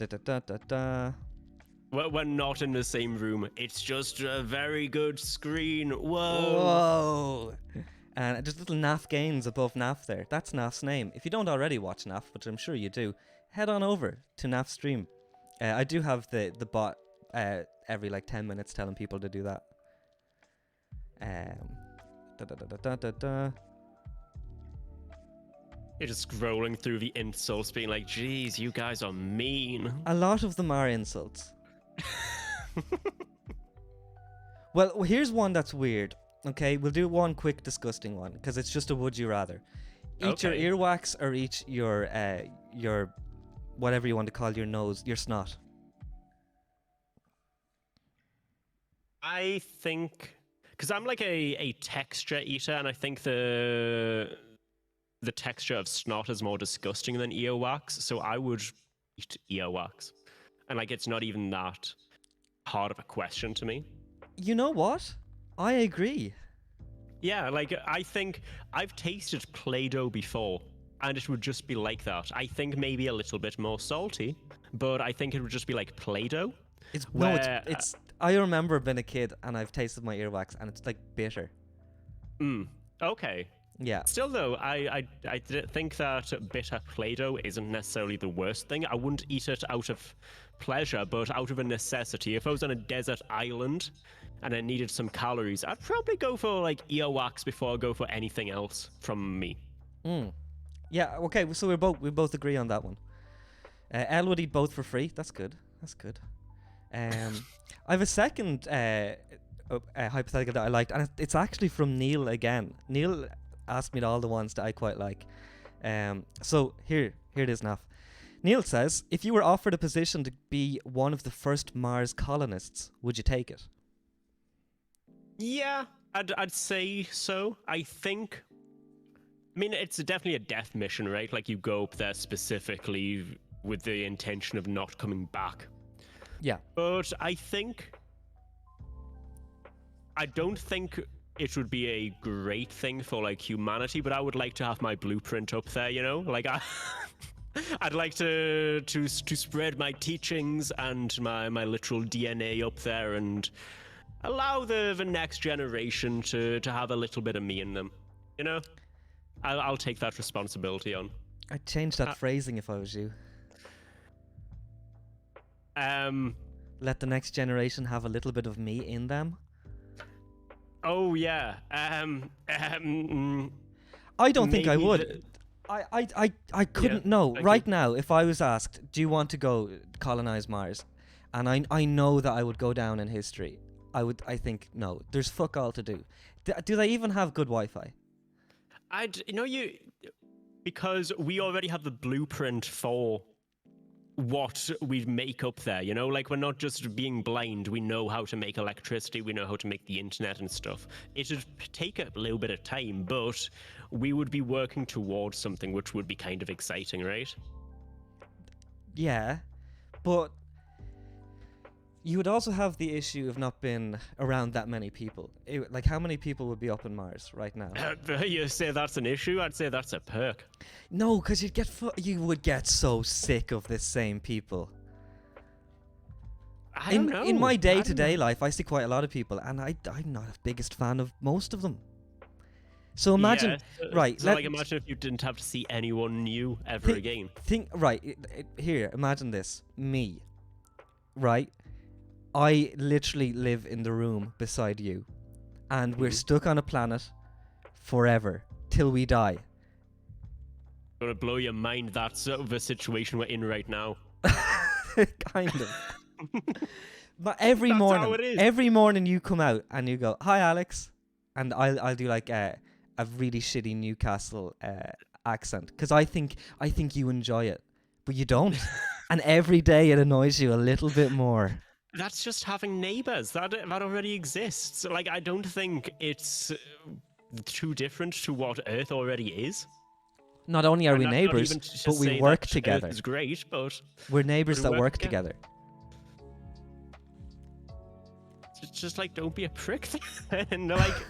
not in the same room. It's just a very good screen. Whoa. Whoa. And just little Naff Gaines above Naff there. That's Naff's name. If you don't already watch Naff, which I'm sure you do, head on over to Naff's stream. I do have the bot every like 10 minutes telling people to do that. You're just scrolling through the insults, being like, geez, you guys are mean. A lot of them are insults. Well, here's one that's weird. Okay, we'll do one quick disgusting one because it's just a would you rather. Eat your earwax or eat your whatever you want to call your nose, your snot. I think, because I'm like a texture eater, and I think the texture of snot is more disgusting than earwax, so I would eat earwax. And like, it's not even that hard of a question to me. You know what? I agree. Yeah, like, I think I've tasted Play-Doh before, and it would just be like that. I think maybe a little bit more salty, but I think it would just be like Play-Doh. It's I remember being a kid and I've tasted my earwax and it's like bitter. Okay. Yeah. Still though, I think that bitter Play-Doh isn't necessarily the worst thing. I wouldn't eat it out of pleasure, but out of a necessity. If I was on a desert island and I needed some calories, I'd probably go for like earwax before I go for anything else from me. Yeah, okay, so we both agree on that one. Elle would eat both for free. That's good. I have a second hypothetical that I liked, and it's actually from Neil again. Neil asked me all the ones that I quite like. So here it is, Naff. Neil says, if you were offered a position to be one of the first Mars colonists, would you take it? Yeah, I'd say so. I think. I mean, it's definitely a death mission, right? Like, you go up there specifically with the intention of not coming back. Yeah. But I don't think it would be a great thing for, like, humanity, but I would like to have my blueprint up there, you know? Like, I'd like to spread my teachings and my literal DNA up there and allow the next generation to have a little bit of me in them, you know? I'll take that responsibility on. I'd change that phrasing if I was you. Let the next generation have a little bit of me in them. Oh yeah. I don't think I maybe would. I couldn't know. Right now, if I was asked, do you want to go colonize Mars? And I know that I would go down in history. I think no. There's fuck all to do. Do they even have good Wi-Fi? Because we already have the blueprint for what we make up there, you know? Like, we're not just being blind. We know how to make electricity. We know how to make the internet and stuff. It would take a little bit of time, but we would be working towards something which would be kind of exciting, right? Yeah, but you would also have the issue of not being around that many people. Like, how many people would be up in Mars right now? You say that's an issue? I'd say that's a perk. No, because you would get so sick of the same people. I don't know. In my day-to-day life, I see quite a lot of people, and I'm not the biggest fan of most of them. So imagine, right? So imagine if you didn't have to see anyone new ever again. Here, imagine this: me, right? I literally live in the room beside you, and we're stuck on a planet forever till we die. Gonna blow your mind. That's sort of a situation we're in right now. Kind of. But every morning you come out and you go, "Hi, Alex," and I'll do like a really shitty Newcastle accent because I think you enjoy it, but you don't, and every day it annoys you a little bit more. That's just having neighbors. That already exists. Like, I don't think it's too different to what Earth already is. Not only are we neighbors, but we work together. It's great, but we're neighbors that work together. It's just like, don't be a prick. And like,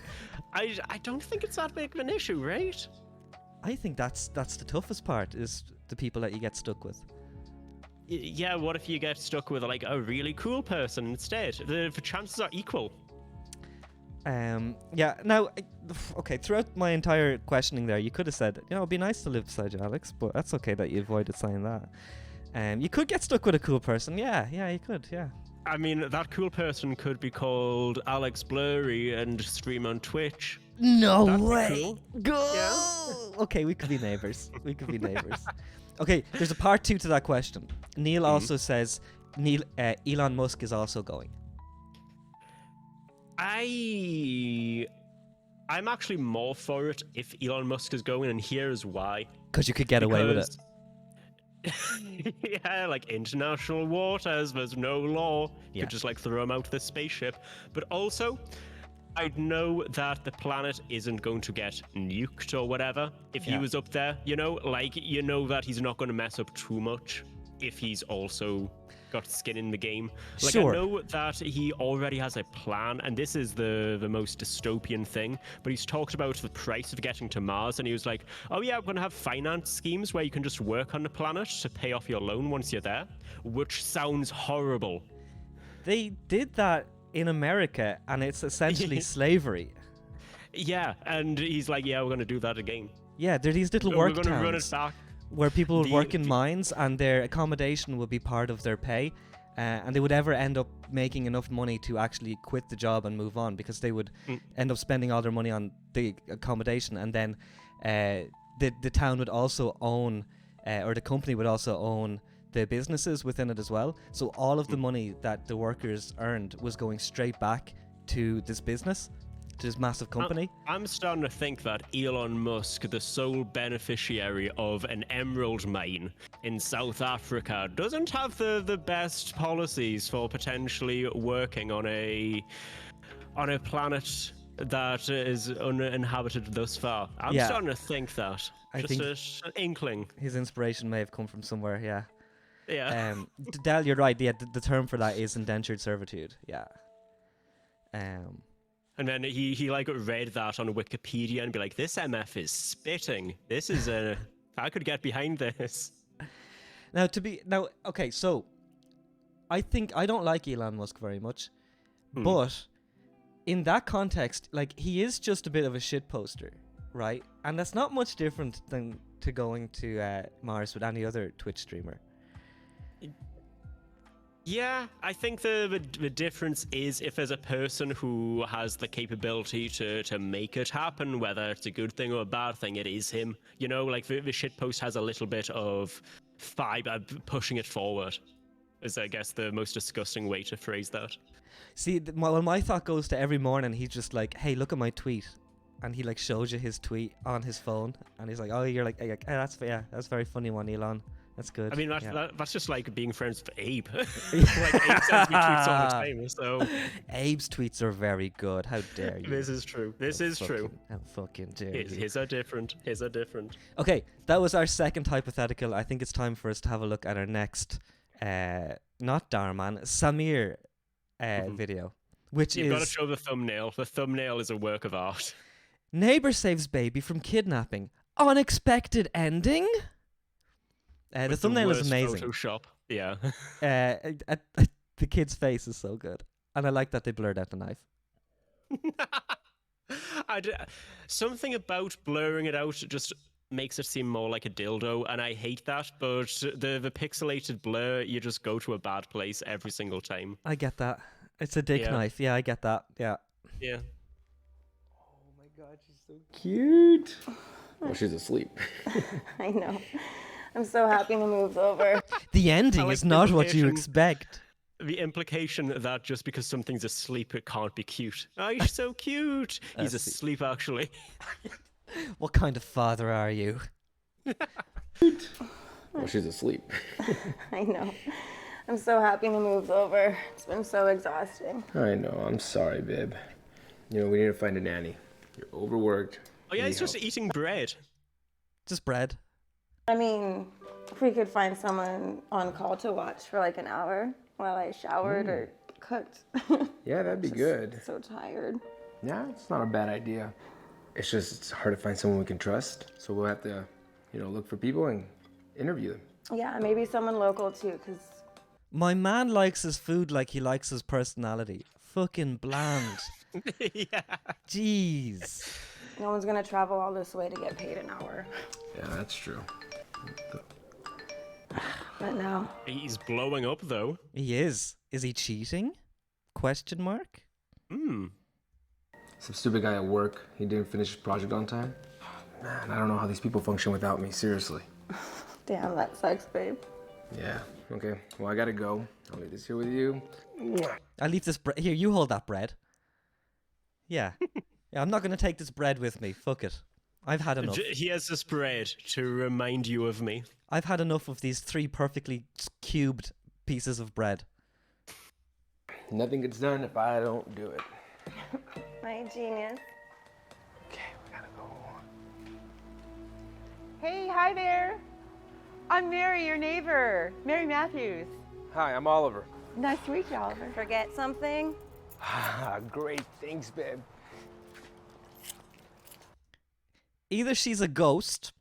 I don't think it's that big of an issue, right? I think that's the toughest part, is the people that you get stuck with. Yeah, what if you get stuck with like a really cool person instead? The chances are equal. Yeah. Now, okay. Throughout my entire questioning, there, you could have said, it'd be nice to live beside you, Alex. But that's okay that you avoided saying that. You could get stuck with a cool person. Yeah, you could. Yeah. I mean, that cool person could be called Alex Blurry and stream on Twitch. No That'd way. be cool. Go. Yeah. Okay, we could be neighbors. Okay, there's a part 2 to that question. Neil also says Elon Musk is also going. I'm actually more for it if Elon Musk is going, and here's why. Because you could get away with it. Yeah, like international waters, there's no law. You Yeah. could just like throw him out the spaceship. But also, I'd know that the planet isn't going to get nuked or whatever if he was up there, that he's not going to mess up too much if he's also got skin in the game. Like, sure. I know that he already has a plan, and this is the most dystopian thing, but he's talked about the price of getting to Mars, and he was like, oh yeah, I'm going to have finance schemes where you can just work on the planet to pay off your loan once you're there, which sounds horrible. They did that in America, and it's essentially slavery. Yeah, and he's like, yeah, we're going to do that again. Yeah, there are these little We're work going to run it towns back. where people would work in mines, and their accommodation would be part of their pay, and they would ever end up making enough money to actually quit the job and move on, because they would end up spending all their money on the accommodation, and then the town would also own, or the company would also own the businesses within it as well. So all of the money that the workers earned was going straight back to this business. to his massive company. I'm starting to think that Elon Musk, the sole beneficiary of an emerald mine in South Africa, doesn't have the best policies for potentially working on a planet that is uninhabited thus far. I'm Yeah. starting to think that. I Just think an inkling. his inspiration may have come from somewhere. Yeah. Yeah. Del, you're right. Yeah, the term for that is indentured servitude. Yeah. And then he like read that on Wikipedia and be like, this MF is spitting. This is I could get behind this. Now okay, so I think I don't like Elon Musk very much, but in that context, like, he is just a bit of a shit poster, right? And that's not much different than to going to Mars with any other Twitch streamer. Yeah, I think the difference is if there's a person who has the capability to make it happen, whether it's a good thing or a bad thing, it is him. You know, like the shitpost has a little bit of fiber pushing it forward, is I guess the most disgusting way to phrase that. See, my thought goes to every morning he's just like, hey, look at my tweet. And he like shows you his tweet on his phone. And he's like, oh, you're like, hey, that's a very funny one, Elon. That's good. I mean, that's just like being friends with Abe. Like, Abe sends me tweets all the time, so... Abe's tweets are very good. How dare you? This is true. This is true. How fucking dare you? His are different. His are different. Okay, that was our second hypothetical. I think it's time for us to have a look at our next, not Darman, Sameer video, which You've is... got to show the thumbnail. The thumbnail is a work of art. Neighbor saves baby from kidnapping. Unexpected ending? The thumbnail is amazing. Photoshop. Yeah. The kid's face is so good. And I like that they blurred out the knife. Something about blurring it out just makes it seem more like a dildo, and I hate that, but the pixelated blur, you just go to a bad place every single time. I get that. It's a dick knife. Yeah, I get that. Yeah. Yeah. Oh my god, she's so cute. Well, she's asleep. I know. I'm so happy to move over. The ending is not what you expect. The implication that just because something's asleep, it can't be cute. Oh, you're so cute. He's asleep, actually. What kind of father are you? Well, she's asleep. I know. I'm so happy to move over. It's been so exhausting. I know. I'm sorry, babe. You know, we need to find a nanny. You're overworked. Oh, yeah, he's just eating bread. Just bread. I mean, if we could find someone on call to watch for like an hour while I showered or cooked. Yeah, that'd be good. So tired. Yeah, it's not a bad idea. It's hard to find someone we can trust. So we'll have to, look for people and interview them. Yeah, maybe someone local too, because... My man likes his food like he likes his personality. Fucking bland. Yeah. Jeez. No one's gonna travel all this way to get paid an hour. Yeah, that's true. But no. He's blowing up, though. He is. Is he cheating? Question mark? Hmm. Some stupid guy at work, he didn't finish his project on time. Man, I don't know how these people function without me, seriously. Damn, that sucks, babe. Yeah, okay. Well, I gotta go. I'll leave this here with you. I'll leave this bread. Here, you hold that bread. Yeah. Yeah, I'm not going to take this bread with me. Fuck it. I've had enough. He has this bread to remind you of me. I've had enough of these 3 perfectly cubed pieces of bread. Nothing gets done if I don't do it. My genius. Okay, we gotta go. Hey, hi there. I'm Mary, your neighbor, Mary Matthews. Hi, I'm Oliver. Nice to meet you, Oliver. Forget something? Great, thanks, babe. Either she's a ghost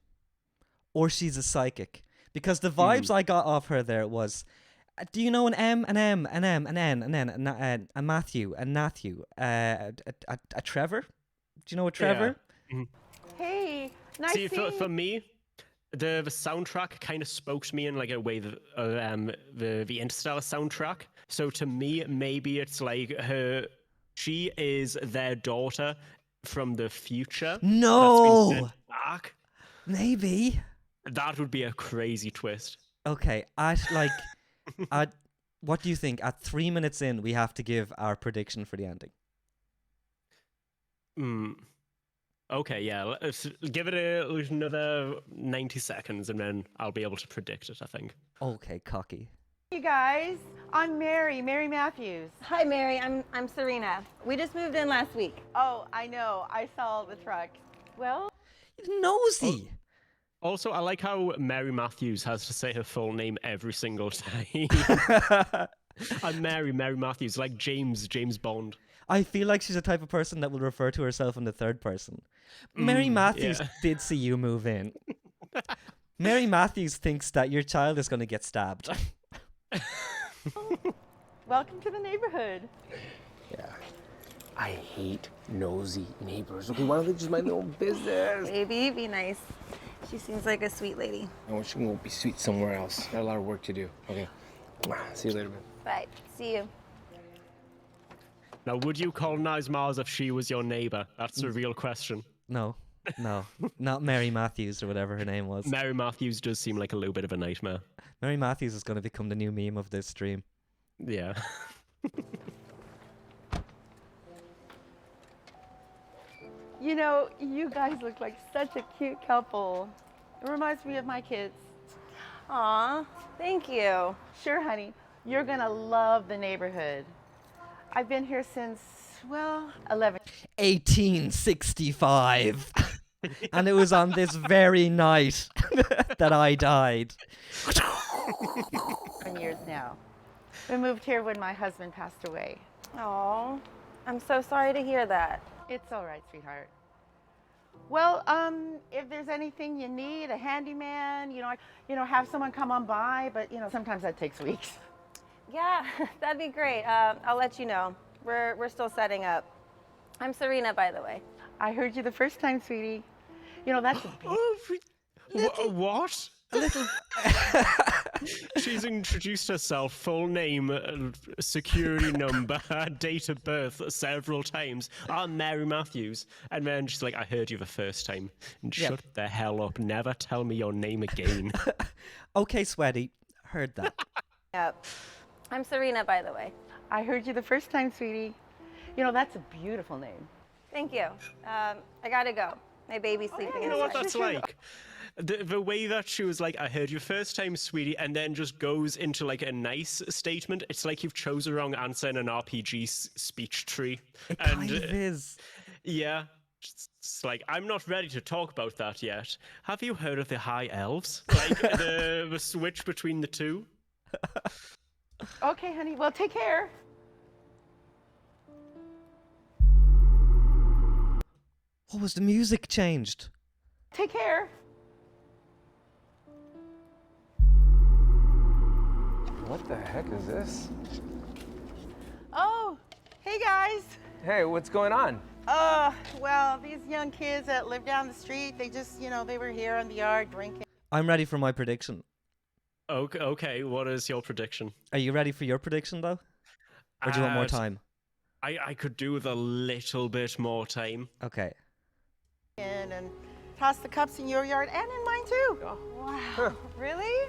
or she's a psychic. Because the vibes I got off her there was, do you know an M, an M, an M, an N, an N, a Matthew, a Natthew, a Trevor? Do you know a Trevor? Yeah. Mm-hmm. Hey, nice See, seeing for me, the soundtrack kind of spoke to me in like a way that the Interstellar soundtrack. So to me, maybe it's like she is their daughter from the future. No! That's been sent back. Maybe. That would be a crazy twist. Okay, what do you think? At 3 minutes in, we have to give our prediction for the ending. Okay, yeah. Let's give it another 90 seconds and then I'll be able to predict it, I think. Okay, cocky. You guys, I'm Mary Matthews. Hi, Mary. I'm Serena. We just moved in last week. Oh, I know. I saw the truck. Well, Nosy. Also, I like how Mary Matthews has to say her full name every single time. I'm Mary Matthews, like James Bond. I feel like she's the type of person that will refer to herself in the third person. Mary Matthews did see you move in. Mary Matthews thinks that your child is going to get stabbed. welcome to the neighborhood. Yeah. I hate nosy neighbors. Okay, why don't they just mind their own business? Baby, be nice. She seems like a sweet lady. I wish she won't be sweet somewhere else. Got a lot of work to do. Okay. See you later, man. Bye. See you. Now, would you colonize Mars if she was your neighbor? That's a real question. No, not Mary Matthews or whatever her name was. Mary Matthews does seem like a little bit of a nightmare. Mary Matthews is going to become the new meme of this stream. Yeah. You know, you guys look like such a cute couple. It reminds me of my kids. Aw, thank you. Sure, honey. You're gonna love the neighborhood. I've been here since, well, 1865. And it was on this very night that I died. 11 years now. We moved here when my husband passed away. Aw, I'm so sorry to hear that. It's all right, sweetheart. Well, if there's anything you need, a handyman, have someone come on by, but sometimes that takes weeks. Yeah, that'd be great. I'll let you know. We're still setting up. I'm Serena, by the way. I heard you the first time, sweetie. That's a What? A little. She's introduced herself, full name, security number, date of birth several times. I'm Mary Matthews. And then she's like, I heard you the first time. And shut the hell up. Never tell me your name again. Okay, sweaty. Heard that. Yep. I'm Serena, by the way. I heard you the first time, sweetie. That's a beautiful name. Thank you. I gotta go. My baby's sleeping. You know what that's like? The way that she was like, I heard you first time, sweetie, and then just goes into like a nice statement. It's like you've chose the wrong answer in an RPG speech tree. It kind of is. Yeah. It's like, I'm not ready to talk about that yet. Have you heard of the High Elves? Like the switch between the two? Okay, honey. Well, take care. What was the music changed? Take care. What the heck is this? Oh, hey guys. Hey, what's going on? Well, these young kids that live down the street, they just, they were here in the yard drinking. I'm ready for my prediction. Okay, what is your prediction? Are you ready for your prediction, though? Or do you want more time? I could do with a little bit more time. Okay. And toss the cups in your yard and in mine too. Wow. Really?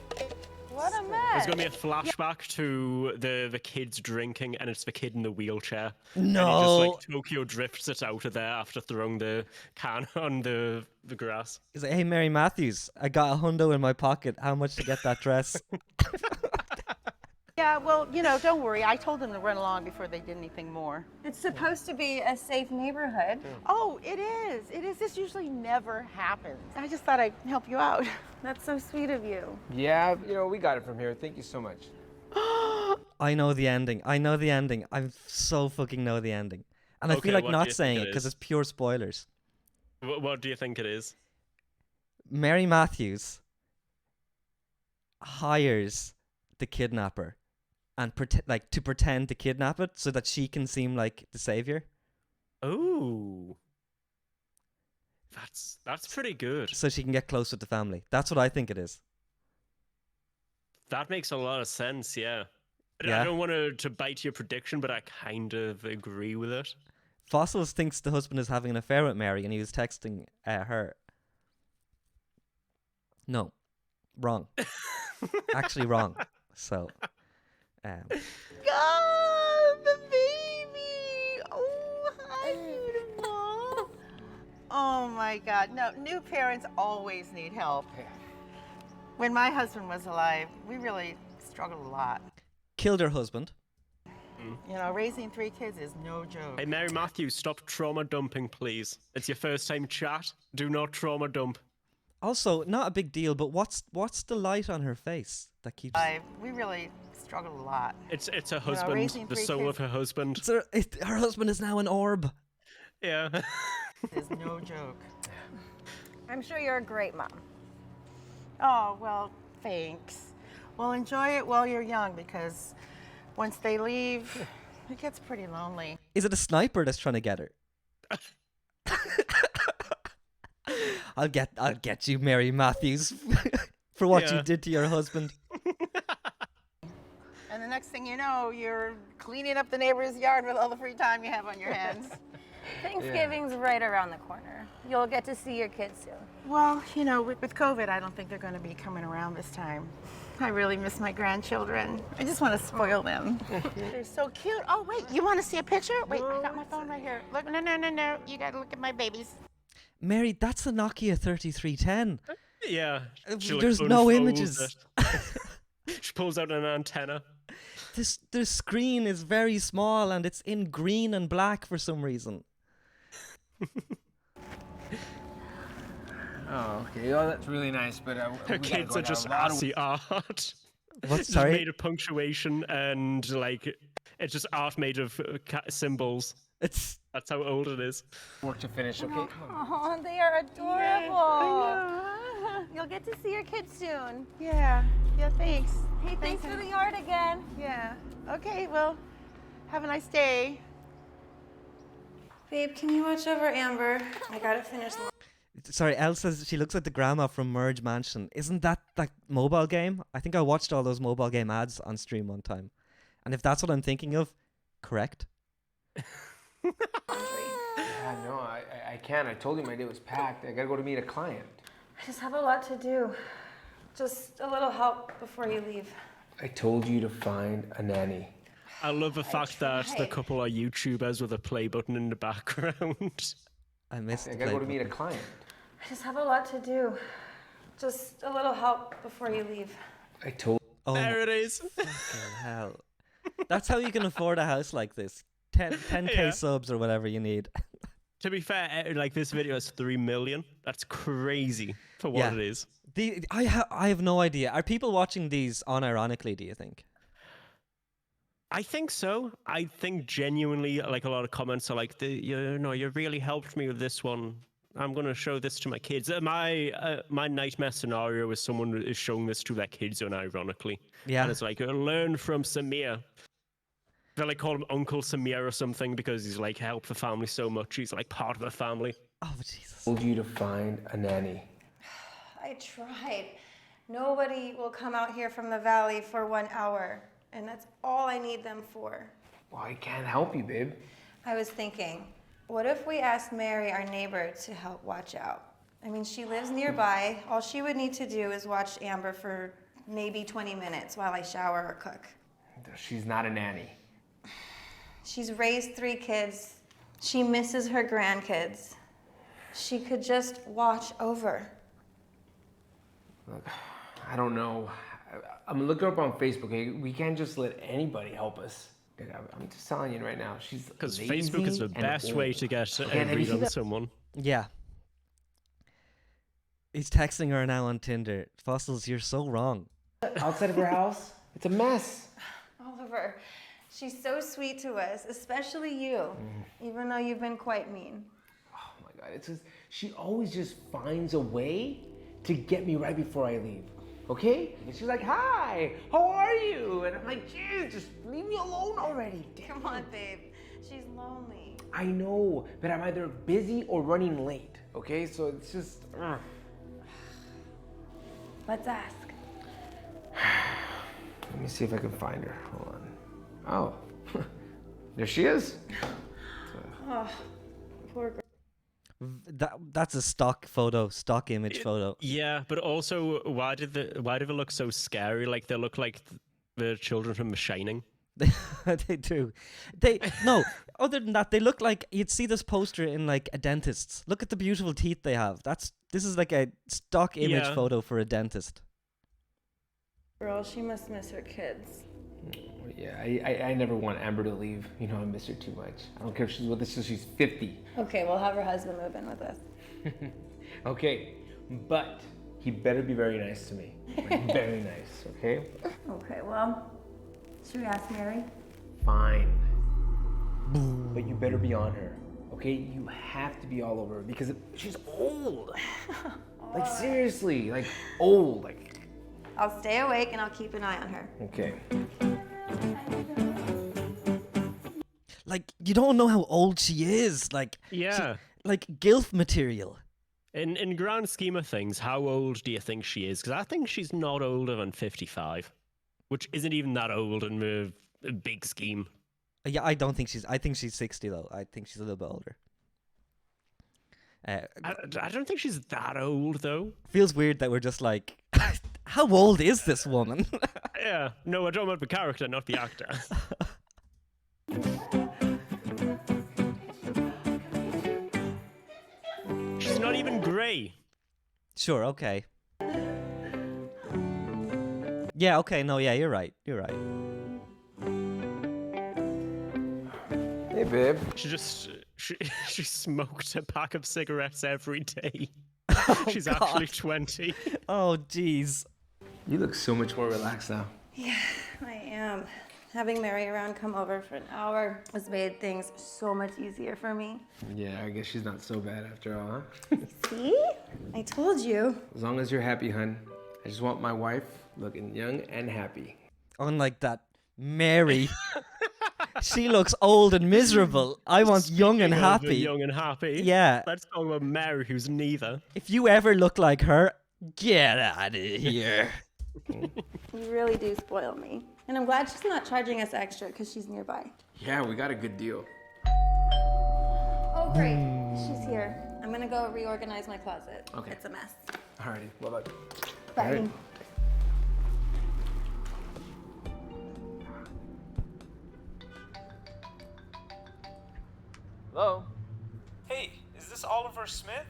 What a mess. There's going to be a flashback to the kids drinking, and it's the kid in the wheelchair. No. And he just like Tokyo drifts it out of there after throwing the can on the grass. He's like, hey, Mary Matthews, I got a hundo in my pocket. How much to get that dress? Yeah, well, don't worry. I told them to run along before they did anything more. It's supposed to be a safe neighborhood. Oh, it is. It is. This usually never happens. I just thought I'd help you out. That's so sweet of you. Yeah, we got it from here. Thank you so much. I know the ending. I so fucking know the ending. And I feel like not saying it because it's pure spoilers. What do you think it is? Mary Matthews hires the kidnapper and to pretend to kidnap it so that she can seem like the savior. Oh, that's pretty good. So she can get close with the family. That's what I think it is. That makes a lot of sense, yeah. Yeah. I don't want to bite your prediction, but I kind of agree with it. Fossils thinks the husband is having an affair with Mary and he was texting her. No. Wrong. Actually wrong. So, God, the baby! Oh, hi, beautiful. Oh my God. No, new parents always need help. When my husband was alive, we really struggled a lot. Killed her husband. You know, raising 3 kids is no joke. Hey, Mary Matthews, stop trauma dumping, please. It's your first time chat. Do not trauma dump. Also, not a big deal, but what's the light on her face that keeps... We really struggled a lot. It's her husband, raising the 3 soul kids. of her husband. Her husband is now an orb. Yeah. Is no joke. I'm sure you're a great mom. Oh, well, thanks. Well, enjoy it while you're young because once they leave, it gets pretty lonely. Is it a sniper that's trying to get her? I'll get you, Mary Matthews, for what you did to your husband. And the next thing you know, you're cleaning up the neighbor's yard with all the free time you have on your hands. Thanksgiving's right around the corner. You'll get to see your kids soon. Well, you know, with COVID, I don't think they're going to be coming around this time. I really miss my grandchildren. I just want to spoil them. They're so cute. Oh, wait, you want to see a picture? Wait, I got my phone right here. Look, no. You got to look at my babies. Mary, that's a Nokia 3310. Yeah. There's no images. She pulls out an antenna. This screen is very small and it's in green and black for some reason. Oh, okay. Oh, that's really nice, but Her kids are just artsy art. What? It's Sorry? just made of punctuation and like it's just art made of symbols. That's how old it is. Work to finish, okay? Oh, they are adorable. You'll get to see your kids soon. Yeah, thanks. Hey, thanks for the art again. Yeah. Okay, well, have a nice day. Babe, can you watch over Amber? I gotta finish. Sorry, Elle says she looks like the grandma from Merge Mansion. Isn't that mobile game? I think I watched all those mobile game ads on stream one time. And if that's what I'm thinking of, correct? Yeah, no, I can't. I told you my day was packed. I gotta go to meet a client. I just have a lot to do. Just a little help before you leave. I told you to find a nanny. I love the fact that the couple are YouTubers with a play button in the background. I missed. I gotta go to meet a client. I just have a lot to do. Just a little help before you leave. I told. Oh, there it is. Fucking hell. That's how you can afford a house like this. 10k subs or whatever you need. To be fair, like this video has 3 million. That's crazy for what it is. I have no idea. Are people watching these unironically, do you think? I think so. I think genuinely, like a lot of comments are like, you really helped me with this one. I'm going to show this to my kids. My nightmare scenario is someone is showing this to their kids unironically. Yeah. And it's like, learn from Sameer. They like call him Uncle Sameer or something because he's like helped the family so much. He's like part of the family. Oh, Jesus. Told you to find a nanny. I tried. Nobody will come out here from the valley for 1 hour. And that's all I need them for. Well, I can't help you, babe. I was thinking, what if we asked Mary, our neighbor, to help watch out? I mean, she lives nearby. All she would need to do is watch Amber for maybe 20 minutes while I shower or cook. She's not a nanny. She's raised 3 kids. She misses her grandkids. She could just watch over. Look, I don't know. I'm gonna look her up on Facebook. Okay? We can't just let anybody help us. I'm just telling you right now. She's because lazy Facebook is the and best old. way to get a Have you read seen on that? someone. Yeah. He's texting her now on Tinder. Fossils, you're so wrong. Outside of her house, it's a mess. Oliver, she's so sweet to us, especially you, even though you've been quite mean. Oh my God, it's just, she always just finds a way to get me right before I leave. Okay? And she's like, hi, how are you? And I'm like, geez, just leave me alone already. Damn. Come on, babe. She's lonely. I know, but I'm either busy or running late. Okay? So it's just. Let's ask. Let me see if I can find her. Hold on. Oh, there she is. Oh, poor girl. That's a stock image photo. Yeah, but also, why did they look so scary? Like they look like the children from The Shining. They do. They no. Other than that, they look like you'd see this poster in like a dentist's. Look at the beautiful teeth they have. This is like a stock image photo for a dentist. Girl, she must miss her kids. Yeah, I never want Amber to leave. You know, I miss her too much. I don't care if she's with us till she's 50. Okay, we'll have her husband move in with us. Okay, but he better be very nice to me. Like, very nice, okay? Okay, well, should we ask Mary? Fine. But you better be on her, okay? You have to be all over her because she's old. Like, seriously, like, old. Like. I'll stay awake and I'll keep an eye on her. Okay. Like, you don't know how old she is. Like, Yeah. like gilf material. In grand scheme of things, how old do you think she is? Because I think she's not older than 55, which isn't even that old in the big scheme. Yeah, I think she's 60 though. I think she's a little bit older. I don't think she's that old though. Feels weird that we're just like, how old is this woman? Yeah, no, I don't about the character, not the actor. She's not even grey. Sure, okay. Yeah, okay, no, yeah, you're right. You're right. Hey, babe. She smoked a pack of cigarettes every day. She's God. actually 20. Oh, jeez. You look so much more relaxed now. Yeah, I am. Having Mary around come over for an hour has made things so much easier for me. Yeah, I guess she's not so bad after all, huh? See? I told you. As long as you're happy, hun. I just want my wife looking young and happy. Unlike that Mary. She looks old and miserable. I want young and happy. Young and happy. Yeah. Let's talk about Mary, who's neither. If you ever look like her, get out of here. You really do spoil me. And I'm glad she's not charging us extra because she's nearby. Yeah, we got a good deal. Oh, great. She's here. I'm gonna go reorganize my closet. Okay. It's a mess. Alrighty, bye-bye. Bye. All right. Hello? Hey, is this Oliver Smith?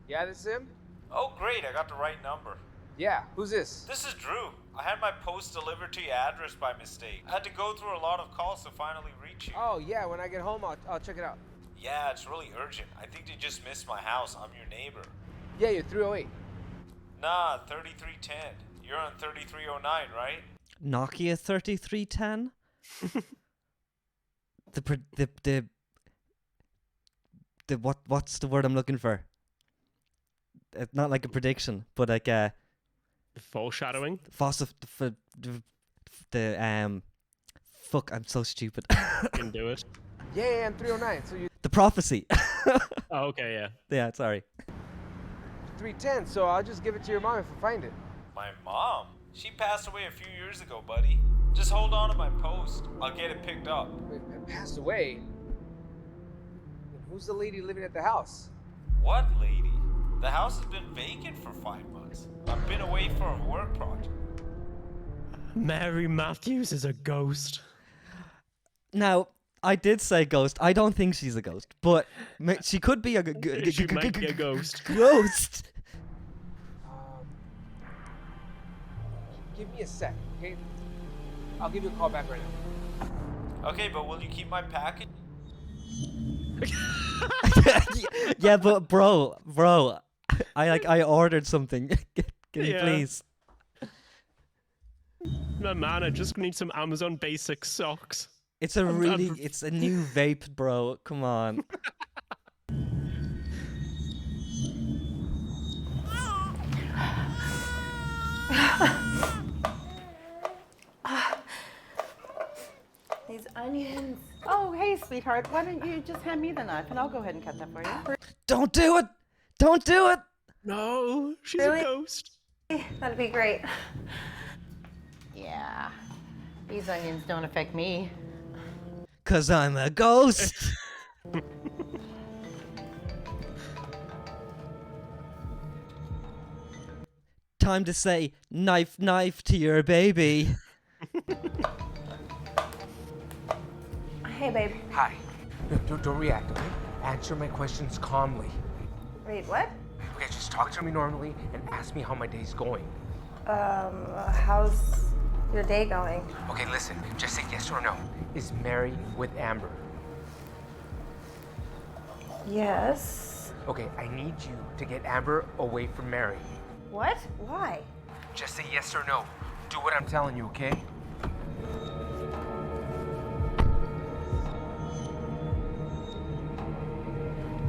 Yeah, this is him? Oh, great, I got the right number. Yeah, who's this? This is Drew. I had my post delivered to your address by mistake. I had to go through a lot of calls to finally reach you. Oh, yeah, when I get home, I'll check it out. Yeah, it's really urgent. I think they just missed my house. I'm your neighbor. Yeah, you're 308. Nah, 3310. You're on 3309, right? Nokia 3310? What's the word I'm looking for? It's not like a prediction, but like a Foreshadowing? Fuck, I'm so stupid. You can do it. Yeah, I'm 309, so you The prophecy. Oh, okay, yeah. Yeah, sorry. 310, so I'll just give it to your mom if I find it. My mom? She passed away a few years ago, buddy. Just hold on to my post. I'll get it picked up. Wait, passed away? Who's the lady living at the house? What lady? The house has been vacant for 5 months. I've been away for a work project. Mary Matthews is a ghost. Now, I did say ghost. I don't think she's a ghost, but she could be a She might be a ghost. Ghost. Give me a sec, okay? I'll give you a call back right now. Okay, but will you keep my package? Yeah, but bro, I ordered something. Can you Yeah. please? My man, I just need some Amazon basic socks. It's a it's a new vape, bro. Come on. These onions. Oh, hey, sweetheart. Why don't you just hand me the knife and I'll go ahead and cut that for you. Don't do it. Don't do it. No, she's Really? a ghost. That'd be great. Yeah. These onions don't affect me. 'Cause I'm a ghost. Time to say knife to your baby. Hey, babe. Hi. No, don't react, okay? Answer my questions calmly. Wait, what? Okay, just talk to me normally and ask me how my day's going. How's your day going? Okay, listen, just say yes or no. Is Mary with Amber? Yes. Okay, I need you to get Amber away from Mary. What? Why? Just say yes or no. Do what I'm telling you, okay?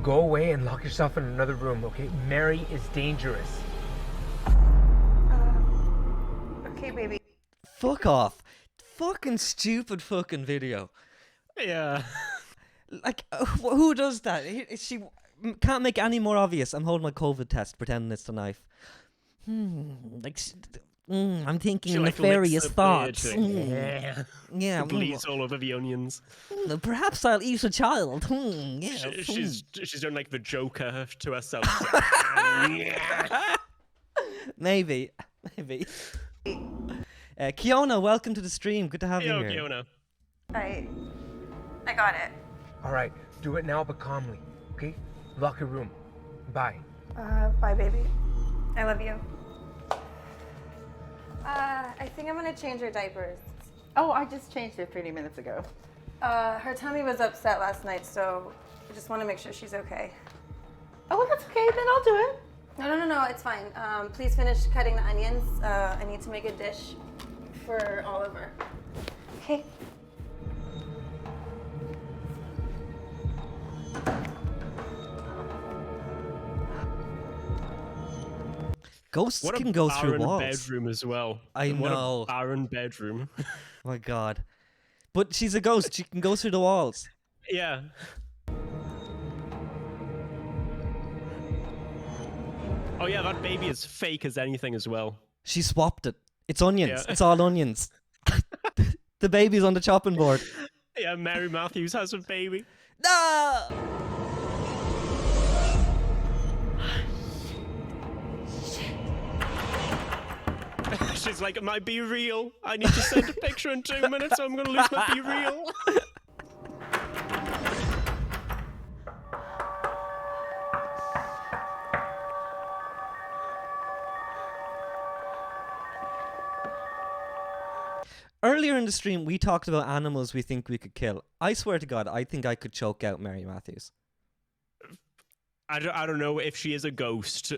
Go away and lock yourself in another room, okay? Mary is dangerous. Okay, baby. Fuck off. Fucking stupid fucking video. Yeah. Like, who does that? She can't make any more obvious. I'm holding my COVID test, pretending it's a knife. I'm thinking She, like, nefarious licks the thoughts. blade. Yeah. It bleeds all over the onions. Perhaps I'll eat a child. She's done like the Joker to herself. Maybe. Kiona, welcome to the stream. Good to have you Yo, here. Kiona. I got it. All right, do it now, but calmly, okay? Lock your room. Bye. Bye, baby. I love you. I think I'm gonna change her diapers. Oh, I just changed it 30 minutes ago. Her tummy was upset last night, so I just want to make sure she's okay. Oh, well, that's okay. Then I'll do it. No, it's fine. Please finish cutting the onions. I need to make a dish for Oliver. Okay. Ghosts What can a go through barren walls. bedroom as well. I What know. a barren bedroom. My God. But she's a ghost. She can go through the walls. Yeah. Oh yeah, that baby is fake as anything as well. She swapped it. It's onions. Yeah. It's all onions. The baby's on the chopping board. Yeah, Mary Matthews has a baby. No! She's like, it might be real. I need to send a picture in 2 minutes, so I'm gonna lose my be real. Earlier in the stream, we talked about animals we think we could kill. I swear to God, I think I could choke out Mary Matthews. I don't know if she is a ghost.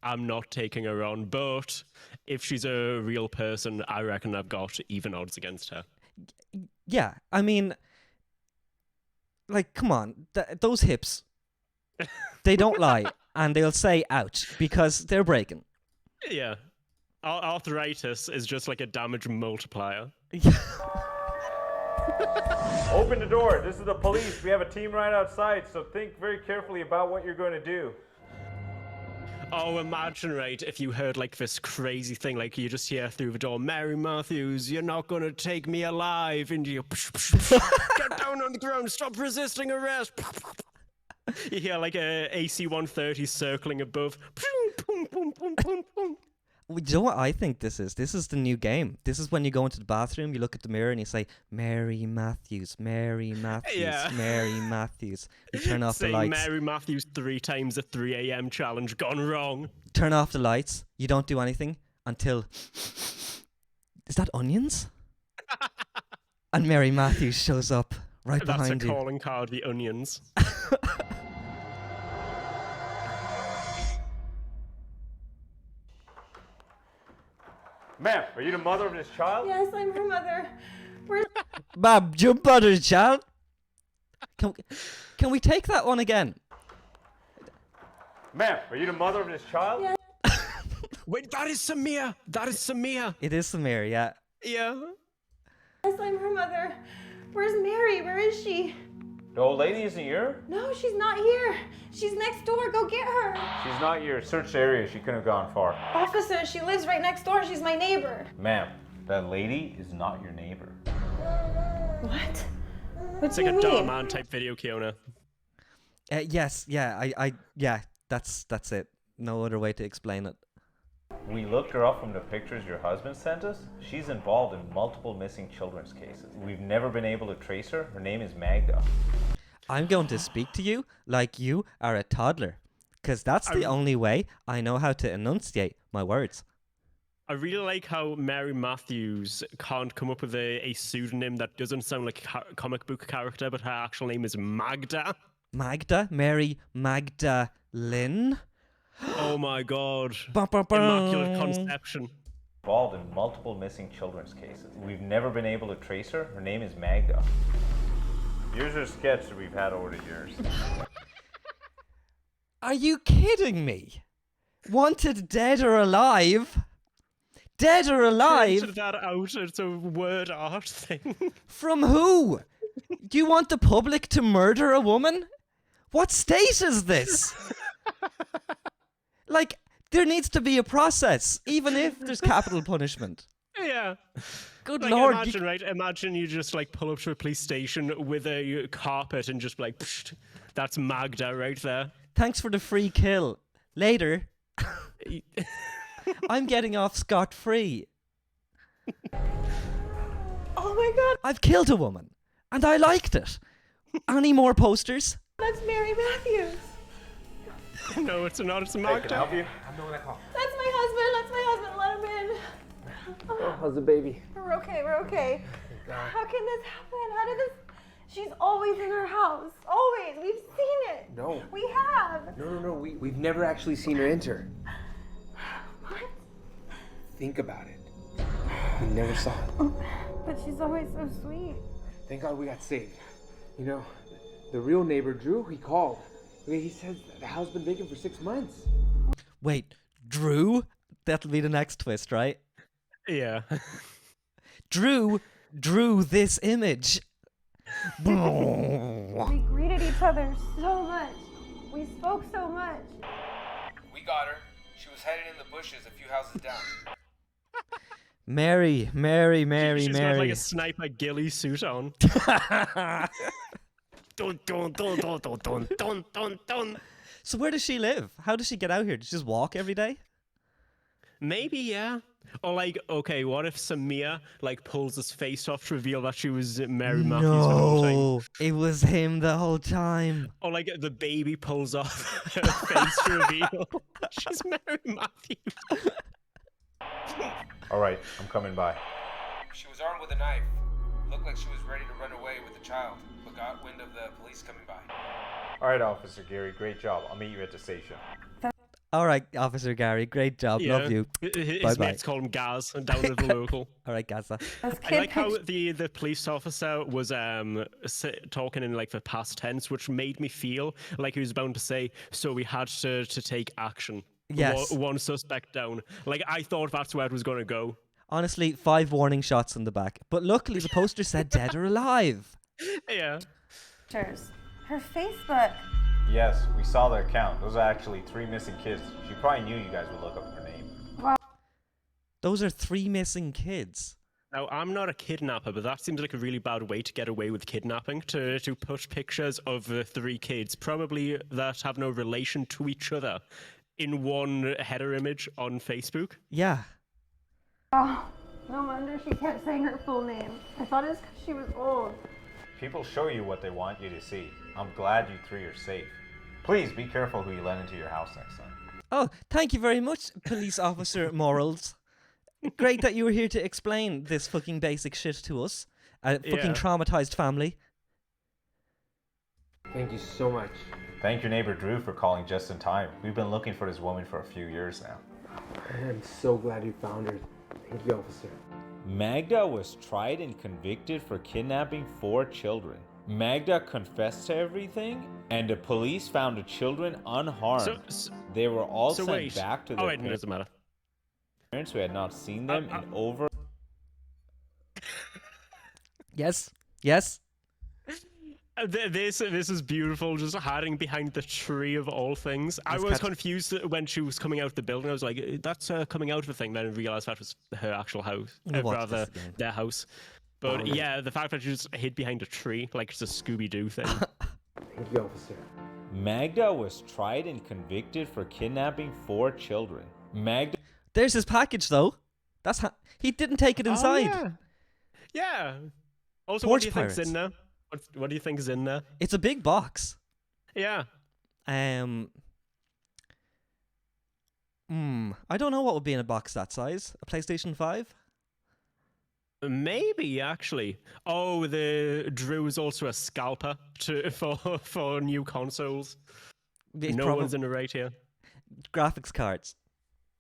I'm not taking her on, but if she's a real person, I reckon I've got even odds against her. Yeah, I mean, like, come on, those hips, they don't lie, and they'll say ouch because they're breaking. Yeah. Arthritis is just like a damage multiplier. Open the door. This is the police. We have a team right outside, so think very carefully about what you're going to do. Oh, imagine, right, if you heard like this crazy thing, like you just hear through the door, Mary Matthews, you're not gonna take me alive, and you get down on the ground, stop resisting arrest. You hear like a AC-130 circling above. Do you know what I think this is? This is the new game. This is when you go into the bathroom, you look at the mirror and you say, Mary Matthews, Mary Matthews, Yeah. Mary Matthews. You turn off the Saying lights. Mary Matthews 3 times at 3 a.m. challenge gone wrong. Turn off the lights. You don't do anything until... Is that onions? And Mary Matthews shows up right That's behind a you. calling card, the onions. Ma'am, are you the mother of this child? Yes, I'm her mother. Where's... Bob, jump on it, child. Can we take that one again? Ma'am, are you the mother of this child? Yes. Wait, that is Sameer. That is Sameer. It is Sameer, yeah. Yeah. Yes, I'm her mother. Where's Mary? Where is she? The old lady isn't here? No, she's not here. She's next door. Go get her. She's not here. Search the area. She couldn't have gone far. Officer, she lives right next door. She's my neighbor. Ma'am, that lady is not your neighbor. What? What It's do like you a mean? dumb man type video, Kiona. Yes, yeah, yeah, that's it. No other way to explain it. We looked her up from the pictures your husband sent us. She's involved in multiple missing children's cases. We've never been able to trace her. Her name is Magda. I'm going to speak to you like you are a toddler, because that's the only way I know how to enunciate my words. I really like how Mary Matthews can't come up with a pseudonym that doesn't sound like a comic book character, but her actual name is Magda. Magda? Mary Magdalene? Oh my god. Bum, bum, bum. Immaculate conception. Involved in multiple missing children's cases. We've never been able to trace her. Her name is Magda. Here's her sketch that we've had over the years. Are you kidding me? Wanted dead or alive? Dead or alive? Printed that out. It's a word art thing. From who? Do you want the public to murder a woman? What state is this? Like, there needs to be a process, even if there's capital punishment. Yeah. Good like, lord. Imagine, right? Imagine you just like pull up to a police station with a carpet and just be like, psht, that's Magda right there. Thanks for the free kill. Later. I'm getting off scot-free. Oh my god, I've killed a woman, and I liked it. Any more posters? that's Mary Matthews. No, it's not. It's Hey, can I Magda. help you? I'm the one that called. That's my husband. Let him in. Oh, how's the baby? We're okay. How can this happen? How did this? She's always in her house. Always. We've seen it. No. We have. No. We've never actually seen her enter. What? Think about it. We never saw it. But she's always so sweet. Thank God we got saved. You know, the real neighbor, Drew, he called. He said the house been vacant for 6 months. Wait, Drew? That'll be the next twist, right? Yeah. Oh. Drew this image. We greeted each other so much. We spoke so much. We got her. She was headed in the bushes a few houses down. Mary. She's got like a sniper ghillie suit on. Dun, dun, dun, dun, dun, dun, dun, dun, dun. So where does she live? How does she get out here? Does she just walk every day? Maybe, yeah. Or like, okay, what if Sameer like pulls his face off to reveal that she was Mary Matthews the whole time? No, it was him the whole time. Or like the baby pulls off her face to reveal she's Mary Matthews. All right, I'm coming by. She was armed with a knife. Looked like she was ready to run away with the child, but got wind of the police coming by. All right, Officer Gary, great job. I'll meet you at the station. All right, Officer Gary, great job. Yeah. Love you. His Bye-bye. mates call him Gaz down at the local. All right, Gaza. I like how the police officer was talking in like the past tense, which made me feel like he was bound to say, so we had to take action. Yes. One suspect down. Like, I thought that's where it was going to go. Honestly, 5 warning shots in the back. But luckily, the poster said dead or alive. Yeah. Her Facebook. Yes, we saw their account. Those are actually 3 missing kids. She probably knew you guys would look up her name. Those are 3 missing kids. Now, I'm not a kidnapper, but that seems like a really bad way to get away with kidnapping, to put pictures of the 3 kids, probably that have no relation to each other, in one header image on Facebook. Yeah. Oh, no wonder she kept saying her full name. I thought it was because she was old. People show you what they want you to see. I'm glad you 3 are safe. Please be careful who you let into your house next time. Oh, thank you very much, Police Officer Morals. Great that you were here to explain this fucking basic shit to us. A fucking traumatized family. Thank you so much. Thank your neighbor Drew for calling just in time. We've been looking for this woman for a few years now. I'm so glad you found her. Thank you, officer. Magda was tried and convicted for kidnapping 4 children. Magda confessed to everything, and the police found the children unharmed. They were all sent back to their it doesn't matter. parents who had not seen them in over... Yes. This is beautiful, just hiding behind the tree of all things. I was confused when she was coming out of the building. I was like, that's coming out of the thing. Then I realized that was her actual house, rather their house. But yeah, the fact that she just hid behind a tree, like it's a Scooby-Doo thing. Thank you, officer. Magda was tried and convicted for kidnapping 4 children. Magda... There's his package, though. He didn't take it inside. Oh, yeah. Also, Porch what do you pirates. think's in there? What do you think is in there? It's a big box. Yeah. I don't know what would be in a box that size. A PlayStation 5? Maybe, actually. Oh, Drew is also a scalper for new consoles. No one's in the right here. Graphics cards.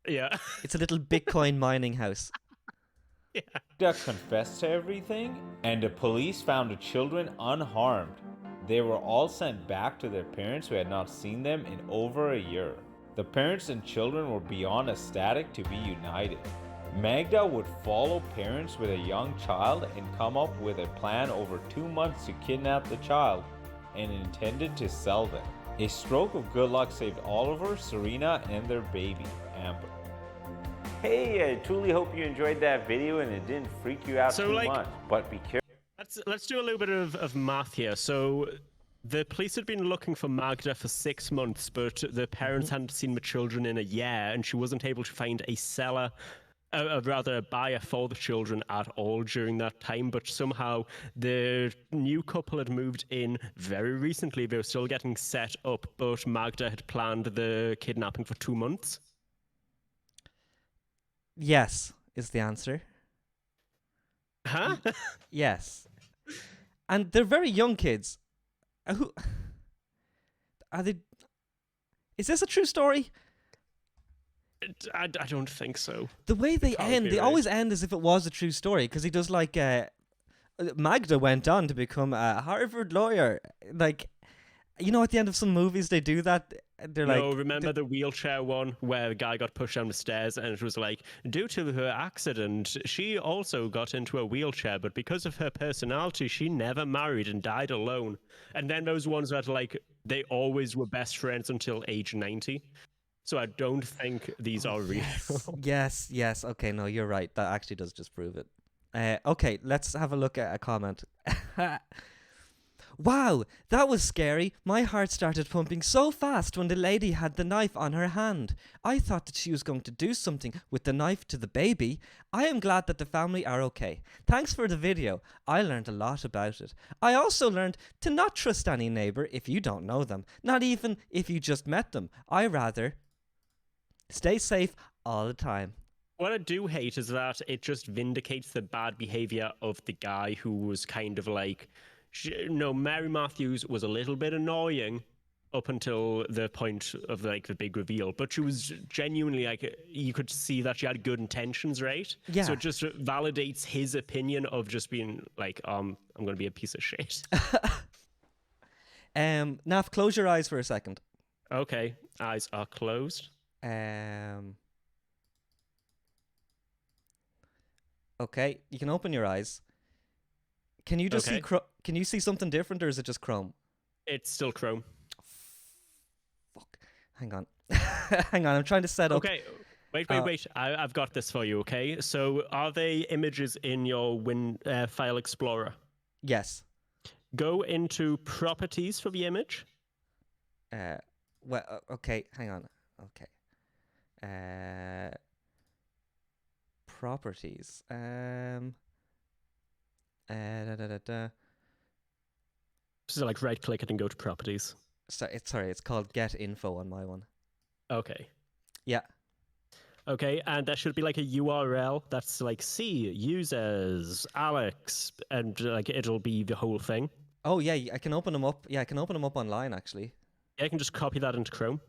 Yeah. It's a little Bitcoin mining house. Yeah. Magda confessed to everything, and the police found the children unharmed. They were all sent back to their parents who had not seen them in over a year. The parents and children were beyond ecstatic to be united. Magda would follow parents with a young child and come up with a plan over 2 months to kidnap the child and intended to sell them. A stroke of good luck saved Oliver, Serena, and their baby, Amber. Hey, I truly hope you enjoyed that video and it didn't freak you out too much, but be careful. Let's do a little bit of math here. So the police had been looking for Magda for 6 months, but the parents hadn't seen the children in a year, and she wasn't able to find a seller, rather a buyer for the children at all during that time. But somehow the new couple had moved in very recently. They were still getting set up, but Magda had planned the kidnapping for 2 months. Yes, is the answer. Huh? Yes. And they're very young kids. Who are they? Is this a true story? I don't think so. The way they end, they always end as if it was a true story, because he does like Magda went on to become a Harvard lawyer. Like, you know, at the end of some movies they do that. They're no, like, remember the wheelchair one where a guy got pushed down the stairs and it was like, due to her accident, she also got into a wheelchair, but because of her personality, she never married and died alone. And then those ones that like, they always were best friends until age 90. So I don't think these are real. Yes. Okay, no, you're right. That actually does just prove it. Okay, let's have a look at a comment. Wow, that was scary. My heart started pumping so fast when the lady had the knife on her hand. I thought that she was going to do something with the knife to the baby. I am glad that the family are okay. Thanks for the video. I learned a lot about it. I also learned to not trust any neighbor if you don't know them, not even if you just met them. I rather stay safe all the time. What I do hate is that it just vindicates the bad behavior of the guy who was kind of like, no, Mary Matthews was a little bit annoying up until the point of like the big reveal, but she was genuinely like, you could see that she had good intentions, right? Yeah. So it just validates his opinion of just being like, I'm going to be a piece of shit. Naff, close your eyes for a second. Okay, eyes are closed. Okay, you can open your eyes. Can you just see? Can you see something different, or is it just Chrome? It's still Chrome. Fuck. Hang on. Hang on. I'm trying to set up. Okay. Wait. I've got this for you. Okay. So, are they images in your File Explorer? Yes. Go into Properties for the image. Well. Okay. Hang on. Okay. Properties. So like right click it and go to properties. Sorry, it's called Get Info on my one. Okay. Yeah. Okay, and there should be like a URL that's like C users Alex, and like it'll be the whole thing. Oh yeah, I can open them up. Yeah, I can open them up online actually. Yeah, I can just copy that into Chrome.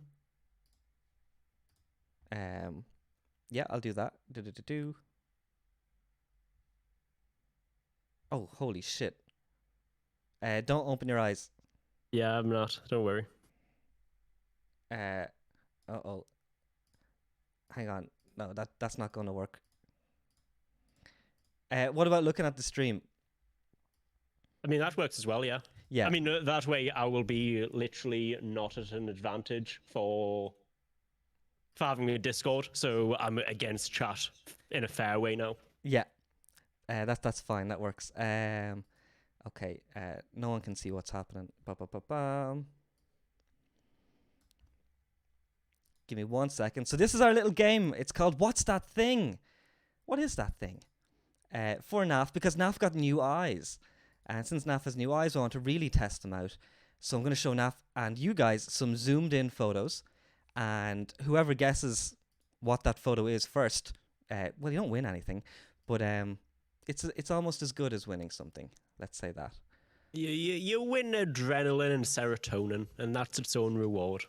Yeah, I'll do that. Oh, holy shit. Don't open your eyes. Yeah, I'm not. Don't worry. Uh-oh. Hang on. No, that's not going to work. What about looking at the stream? I mean, that works as well, yeah. Yeah. I mean, that way I will be literally not at an advantage for having a Discord, so I'm against chat in a fair way now. Yeah. That's fine. That works. Okay. No one can see what's happening. Give me 1 second. So this is our little game. It's called What's That Thing? What is that thing? For Naff, because Naff got new eyes. And since Naff has new eyes, I want to really test them out. So I'm going to show Naff and you guys some zoomed in photos. And whoever guesses what that photo is first, well, you don't win anything. But it's almost as good as winning something. Let's say that. You win adrenaline and serotonin, and that's its own reward.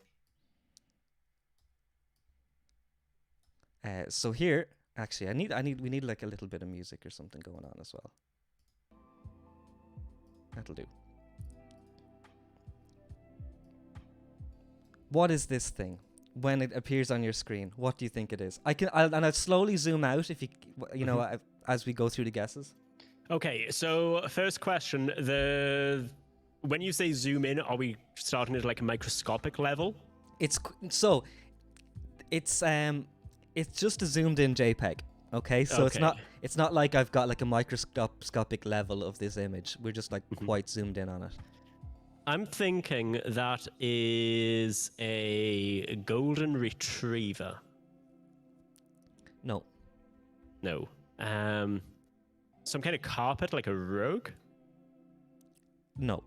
So here, actually, we need like a little bit of music or something going on as well. That'll do. What is this thing? When it appears on your screen, what do you think it is? I'll slowly zoom out if you know, as we go through the guesses. Okay, so first question: when you say zoom in, are we starting at like a microscopic level? It's just a zoomed in JPEG. Okay, so it's not like I've got like a microscopic level of this image. We're just like quite zoomed in on it. I'm thinking that is a golden retriever. No. No. Some kind of carpet, like a rug? No.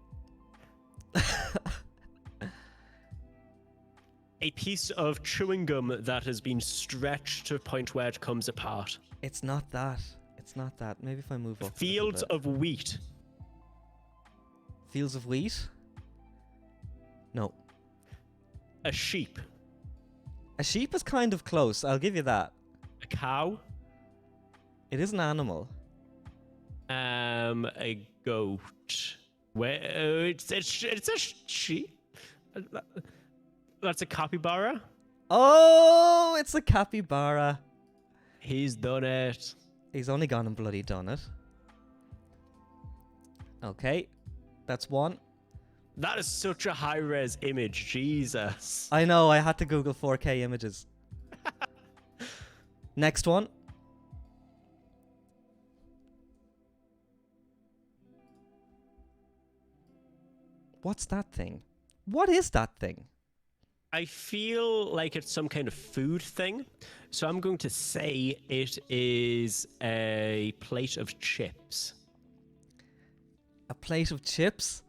A piece of chewing gum that has been stretched to a point where it comes apart. It's not that. It's not that. Maybe if I move up. Fields of wheat. Fields of wheat? No. A sheep. A sheep is kind of close. I'll give you that. A cow. It is an animal. A goat. Where? It's a sheep. That's a capybara. Oh, it's a capybara. He's done it. He's only gone and bloody done it. Okay, that's one. That is such a high-res image, Jesus. I know, I had to Google 4K images. Next one. What's that thing? What is that thing? I feel like it's some kind of food thing, so I'm going to say it is a plate of chips. A plate of chips?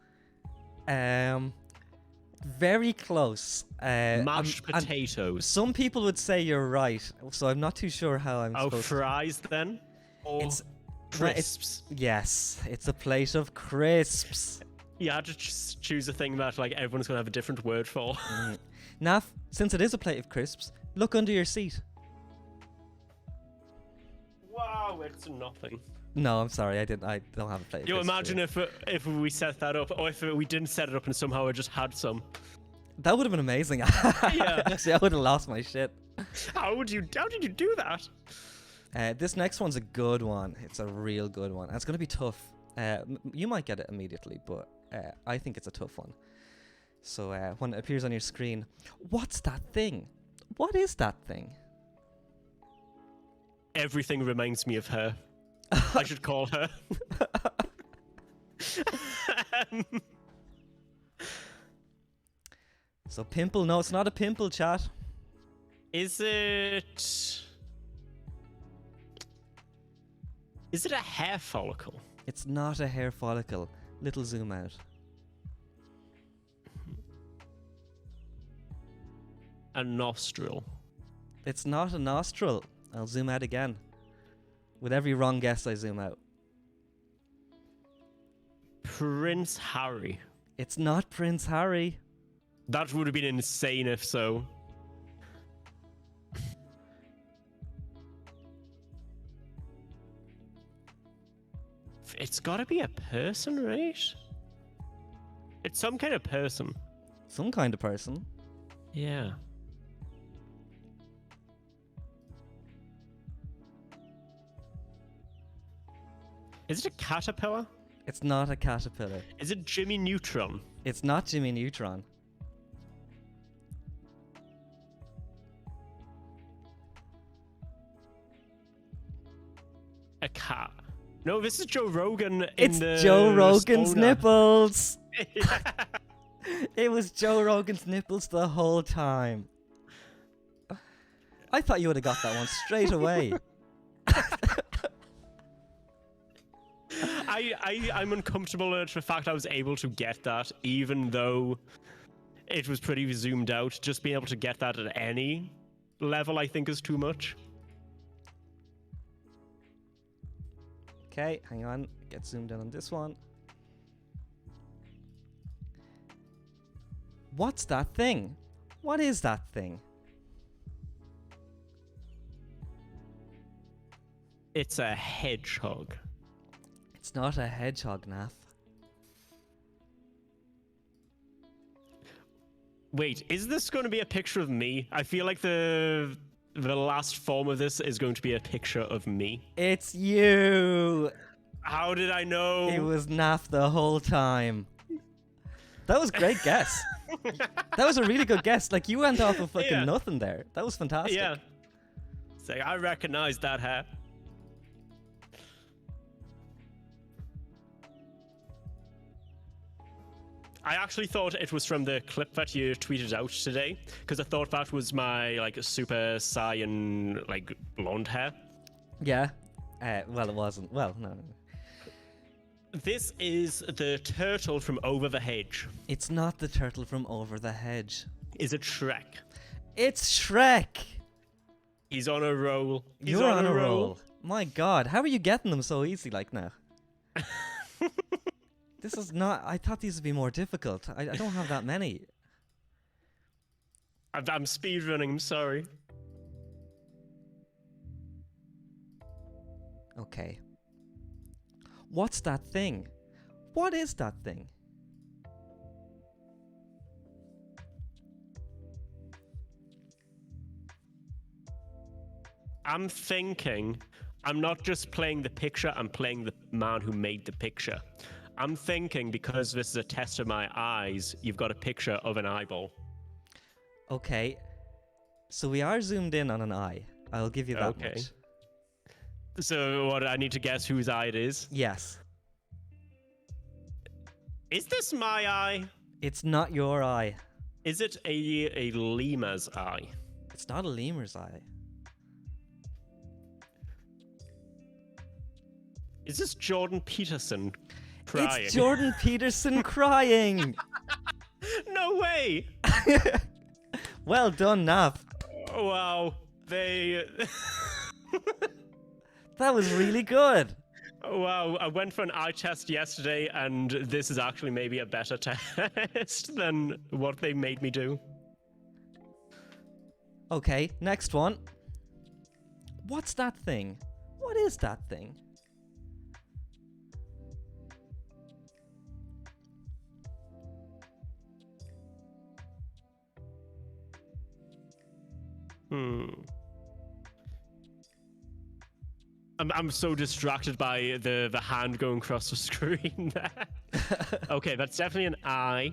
Very close. Mashed potatoes. Some people would say you're right, so I'm not too sure how I'm supposed to... fries then? Or crisps? Yes, it's a plate of crisps. You had to choose a thing that like everyone's going to have a different word for. Naff, since it is a plate of crisps, look under your seat. Wow, it's nothing. No, I'm sorry, I don't have a plate of You crisps. imagine if we set that up, or if we didn't set it up and somehow I just had some. That would have been amazing. Yeah. Actually, I would have lost my shit. How did you do that? This next one's a good one. It's a real good one. And it's going to be tough. You might get it immediately, but I think it's a tough one. So when it appears on your screen, what's that thing? What is that thing? Everything reminds me of her. I should call her. So pimple? No, it's not a pimple, chat. Is it a hair follicle? It's not a hair follicle. Little zoom out. A nostril. It's not a nostril. I'll zoom out again. With every wrong guess, I zoom out. Prince Harry. It's not Prince Harry. That would have been insane if so. It's gotta be a person, right? It's some kind of person. Some kind of person? Yeah. Is it a caterpillar? It's not a caterpillar. Is it Jimmy Neutron? It's not Jimmy Neutron. A cat. No, this is Joe Rogan. It's Joe Rogan's sauna. nipples. It was Joe Rogan's nipples the whole time. I thought you would have got that one straight away. I'm uncomfortable at the fact I was able to get that, even though it was pretty zoomed out. Just being able to get that at any level, I think, is too much. Okay, hang on. Get zoomed in on this one. What's that thing? What is that thing? It's a hedgehog. It's not a hedgehog, Naff. Wait, is this going to be a picture of me? I feel like the last form of this is going to be a picture of me. It's you! How did I know? It was Naff the whole time. That was a great guess. That was a really good guess. Like, you went off of fucking nothing there. That was fantastic. Yeah. It's like, I recognize that hat. I actually thought it was from the clip that you tweeted out today, because I thought that was my, like, super Saiyan, like, blonde hair. Yeah. Well, it wasn't. Well, no. This is the turtle from Over the Hedge. It's not the turtle from Over the Hedge. Is it Shrek? It's Shrek! He's on a roll. You're on a roll. My god, how are you getting them so easy like now? This is not... I thought these would be more difficult. I don't have that many. I'm speedrunning, I'm sorry. Okay. What's that thing? What is that thing? I'm thinking, I'm not just playing the picture, I'm playing the man who made the picture. I'm thinking, because this is a test of my eyes, you've got a picture of an eyeball. Okay. So we are zoomed in on an eye. I'll give you that much. So what, I need to guess whose eye it is? Yes. Is this my eye? It's not your eye. Is it a lemur's eye? It's not a lemur's eye. Is this Jordan Peterson crying? It's Jordan Peterson crying! No way! Well done, Naff. Oh, wow. That was really good. Oh, wow. I went for an eye test yesterday, and this is actually maybe a better test than what they made me do. Okay, next one. What's that thing? What is that thing? I'm so distracted by the hand going across the screen there. Okay, that's definitely an eye.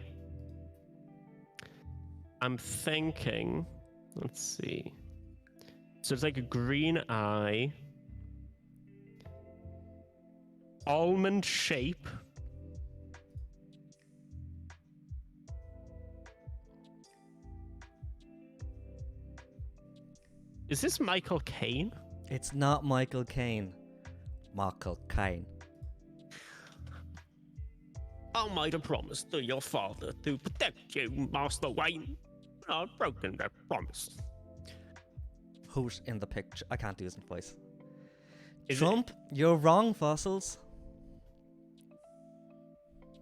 I'm thinking, let's see. So it's like a green eye. Almond shape. Is this Michael Caine? It's not Michael Caine. Michael Caine. I made a promise to your father to protect you, Master Wayne. I've broken that promise. Who's in the picture? I can't do his voice. Is Trump, you're wrong, Fossils.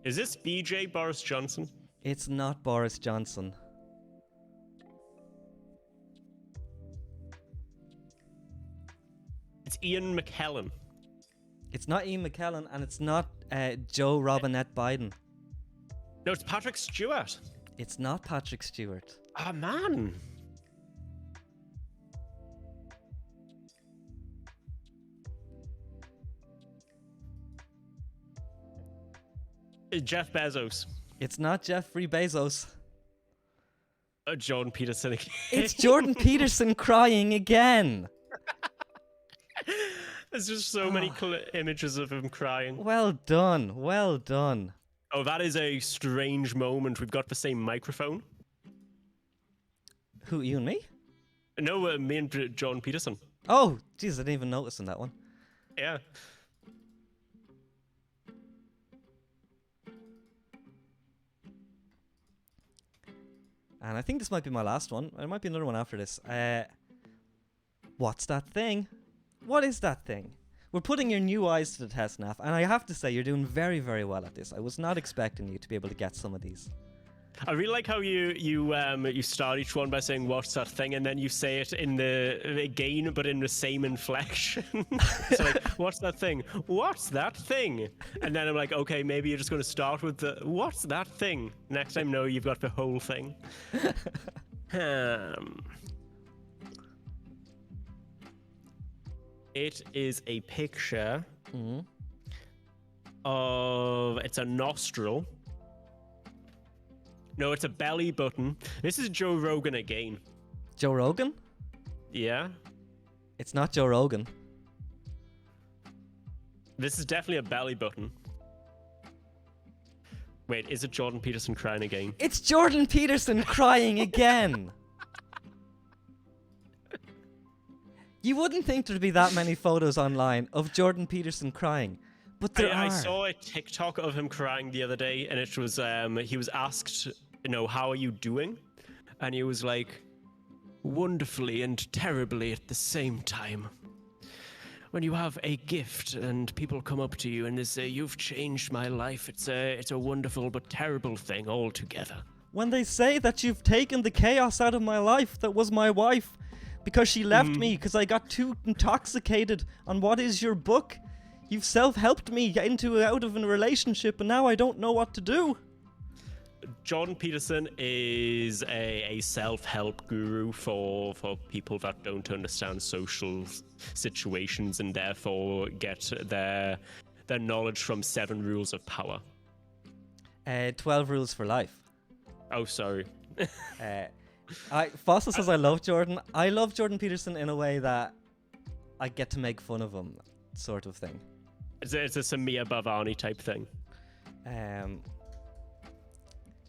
Is this BJ Boris Johnson? It's not Boris Johnson. It's Ian McKellen. It's not Ian McKellen, and it's not Joe Robinette Biden. No, it's Patrick Stewart. It's not Patrick Stewart. Ah, man. Jeff Bezos. It's not Jeffrey Bezos. Jordan Peterson again. It's Jordan Peterson crying again. There's just so many images of him crying. Well done. Well done. Oh, that is a strange moment. We've got the same microphone. Who, you and me? No, me and Jordan Peterson. Oh, jeez, I didn't even notice in that one. Yeah. And I think this might be my last one. There might be another one after this. What's that thing? What is that thing? We're putting your new eyes to the test, Naff, and I have to say you're doing very, very well at this. I was not expecting you to be able to get some of these. I really like how you start each one by saying what's that thing, and then you say it in the again, but in the same inflection. So like, what's that thing? What's that thing? And then I'm like, okay, maybe you're just going to start with the what's that thing. Next time, no, you've got the whole thing. It is a picture of it's a nostril. No, it's a belly button. This is Joe Rogan again. Joe Rogan? Yeah. It's not Joe Rogan. This is definitely a belly button. Wait, is it Jordan Peterson crying again? It's Jordan Peterson crying again! You wouldn't think there'd be that many photos online of Jordan Peterson crying, but there are. I saw a TikTok of him crying the other day, and it was he was asked, how are you doing? And he was like, wonderfully and terribly at the same time. When you have a gift and people come up to you and they say, you've changed my life, it's a wonderful but terrible thing altogether. When they say that you've taken the chaos out of my life that was my wife because she left me because I got too intoxicated on what is your book, you've self-helped me out of a relationship and now I don't know what to do. Jordan Peterson is a self-help guru for people that don't understand social situations and therefore get their knowledge from 7 rules of power. 12 rules for life. Oh, sorry. Fossil says I love Jordan. I love Jordan Peterson in a way that I get to make fun of him, sort of thing. It's a Sameer Bhavani type thing.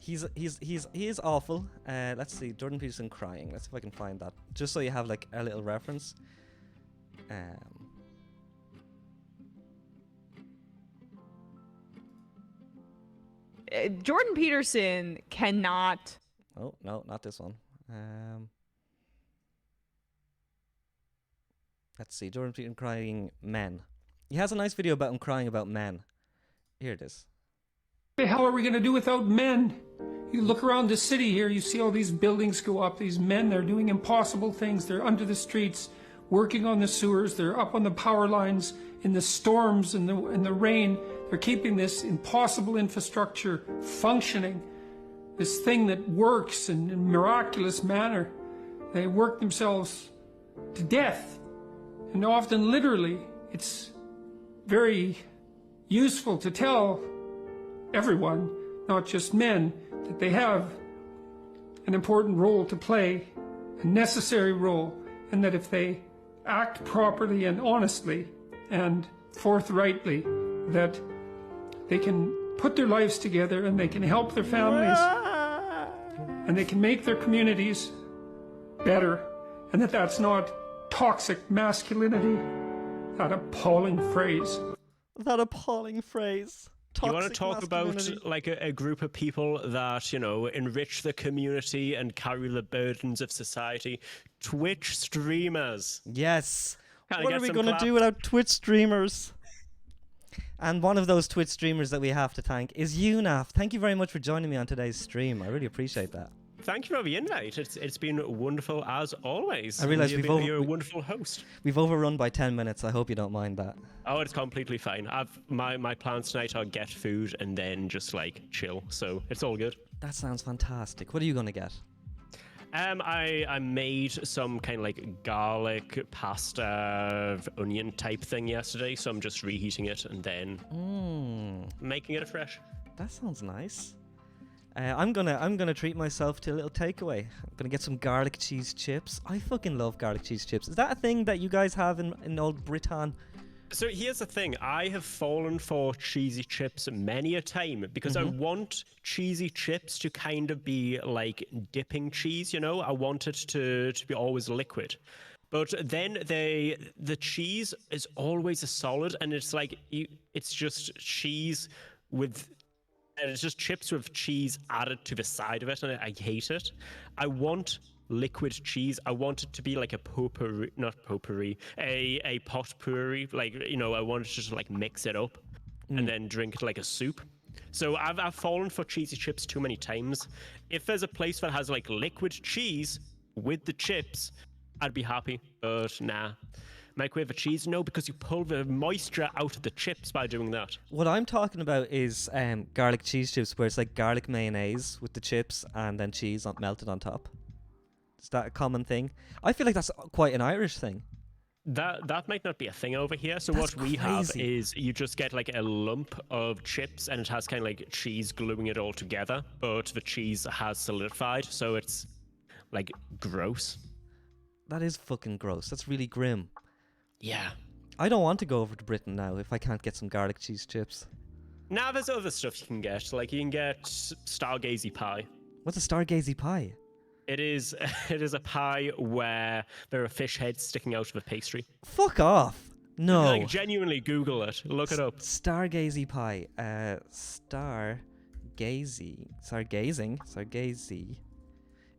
He is awful. Let's see, Jordan Peterson crying. Let's see if I can find that, just so you have like a little reference. Jordan Peterson cannot. Oh no, not this one. Let's see, Jordan Peterson crying men. He has a nice video about him crying about men. Here it is. What the hell are we going to do without men? You look around the city here, you see all these buildings go up. These men, they're doing impossible things. They're under the streets, working on the sewers. They're up on the power lines in the storms and the rain. They're keeping this impossible infrastructure functioning. This thing that works in a miraculous manner. They work themselves to death. And often literally, it's very useful to tell everyone, not just men, that they have an important role to play, a necessary role, and that if they act properly and honestly and forthrightly, that they can put their lives together and they can help their families and they can make their communities better, and that's not toxic masculinity. That appalling phrase. That appalling phrase. You want to talk about like a group of people that, enrich the community and carry the burdens of society? Twitch streamers. Yes. What are we going to do without Twitch streamers? And one of those Twitch streamers that we have to thank is you, Naff. Thank you very much for joining me on today's stream. I really appreciate that. Thank you for the invite. It's been wonderful as always. I realize you're a wonderful host. We've overrun by 10 minutes. I hope you don't mind that. Oh, it's completely fine. My plans tonight are get food and then just like chill. So it's all good. That sounds fantastic. What are you going to get? I made some kind of like garlic pasta onion type thing yesterday, so I'm just reheating it and then making it afresh. That sounds nice. I'm gonna treat myself to a little takeaway. I'm gonna get some garlic cheese chips. I fucking love garlic cheese chips. Is that a thing that you guys have in old Britain? So here's the thing. I have fallen for cheesy chips many a time because I want cheesy chips to kind of be like dipping cheese, you know? I want it to be always liquid. But then the cheese is always a solid, and it's like it's just cheese with, and it's just chips with cheese added to the side of it, and I hate it. I want liquid cheese. I want it to be like a potpourri, not potpourri, a potpourri. Like, you know, I want it to just like mix it up and then drink it like a soup. So I've fallen for cheesy chips too many times. If there's a place that has like liquid cheese with the chips, I'd be happy. But nah. Microwave the cheese? No, because you pull the moisture out of the chips by doing that. What I'm talking about is garlic cheese chips, where it's like garlic mayonnaise with the chips and then cheese melted on top. Is that a common thing? I feel like that's quite an Irish thing. That might not be a thing over here. So That's what we have crazy. is you just get like a lump of chips, and it has kind of like cheese gluing it all together, but the cheese has solidified, so it's like gross. That is fucking gross. That's really grim. Yeah. I don't want to go over to Britain now if I can't get some garlic cheese chips. Now there's other stuff you can get. Like you can get stargazy pie. What's a stargazy pie? It is a pie where there are fish heads sticking out of a pastry. Fuck off. No. Like genuinely Google it. Look it up. Stargazy pie. Stargazy.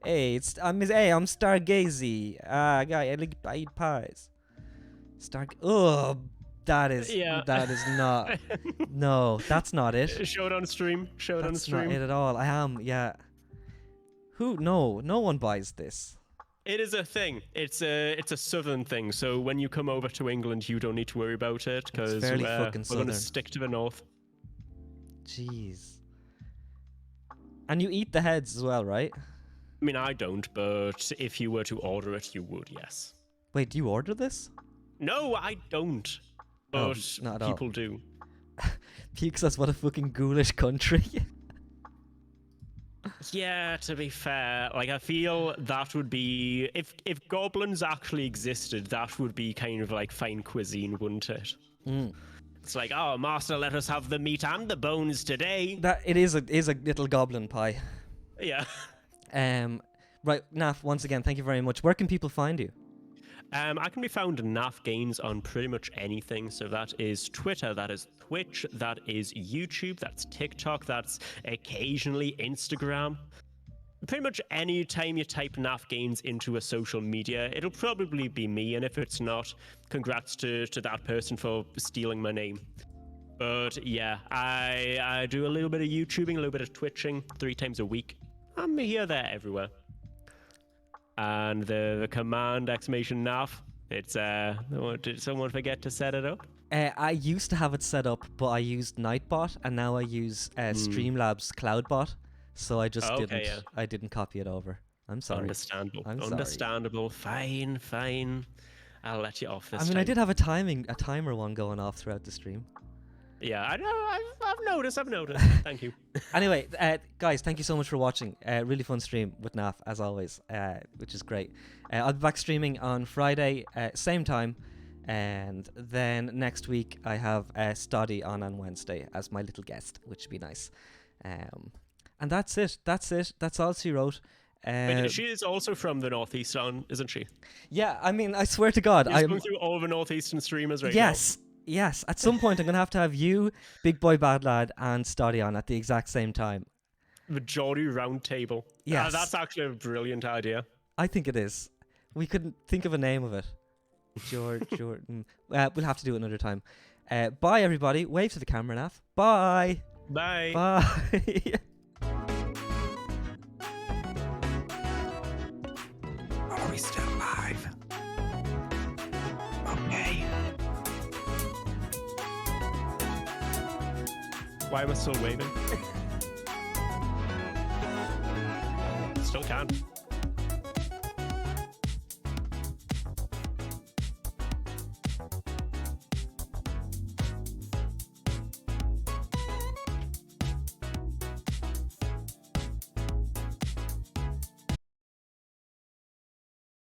Hey, I'm stargazy. I eat pies. That is not. No, that's not it. Show it on stream. That's not it at all. I am, yeah. No one buys this. It is a thing. It's a southern thing. So when you come over to England, you don't need to worry about it because fairly we're fucking going to southern. stick to the north. Jeez. And you eat the heads as well, right? I mean, I don't, but if you were to order it, you would, yes. Wait, do you order this? No, I don't. Oh, But not at all. people do. Pukes, that's what a fucking ghoulish country. Yeah, to be fair, like I feel that would be if goblins actually existed, that would be kind of like fine cuisine, wouldn't it? It's like, oh, master, let us have the meat and the bones today. That it is a little goblin pie. Yeah. Right, Naff, once again, thank you very much. Where can people find you? I can be found Naff Gaines on pretty much anything. So that is Twitter, that is Twitch, that is YouTube, that's TikTok, that's occasionally Instagram. Pretty much any time you type Naff Gaines into a social media, it'll probably be me. And if it's not, congrats to that person for stealing my name. But yeah, I do a little bit of YouTubing, a little bit of Twitching 3 times a week. I'm here, there, everywhere. And the command !Naff. It's did someone forget to set it up? I used to have it set up, but I used Nightbot, and now I use Streamlabs CloudBot. So I just didn't. Yeah. I didn't copy it over. I'm sorry. Understandable. I'm Understandable. Sorry. Fine. I'll let you off this. I mean, time. I did have a timer one going off throughout the stream. Yeah, I know. I've noticed. Thank you. Anyway, guys, thank you so much for watching. Really fun stream with Naff, as always, which is great. I'll be back streaming on Friday, same time. And then next week, I have Stoddy on Wednesday as my little guest, which would be nice. And that's it. That's all she wrote. Wait, she is also from the Northeast, isn't she? Yeah, I mean, I swear to God. I'm going through all the Northeastern streamers right now. Yes, at some point I'm going to have you, Big Boy Bad Lad, and Stoddy on at the exact same time. The Geordie Round Table. Yes. That's actually a brilliant idea. I think it is. We couldn't think of a name of it. Jordan. We'll have to do it another time. Bye, everybody. Wave to the camera, Naff. Bye. Bye. Bye. Are we still live? Okay. Why am I still waving? Still can't.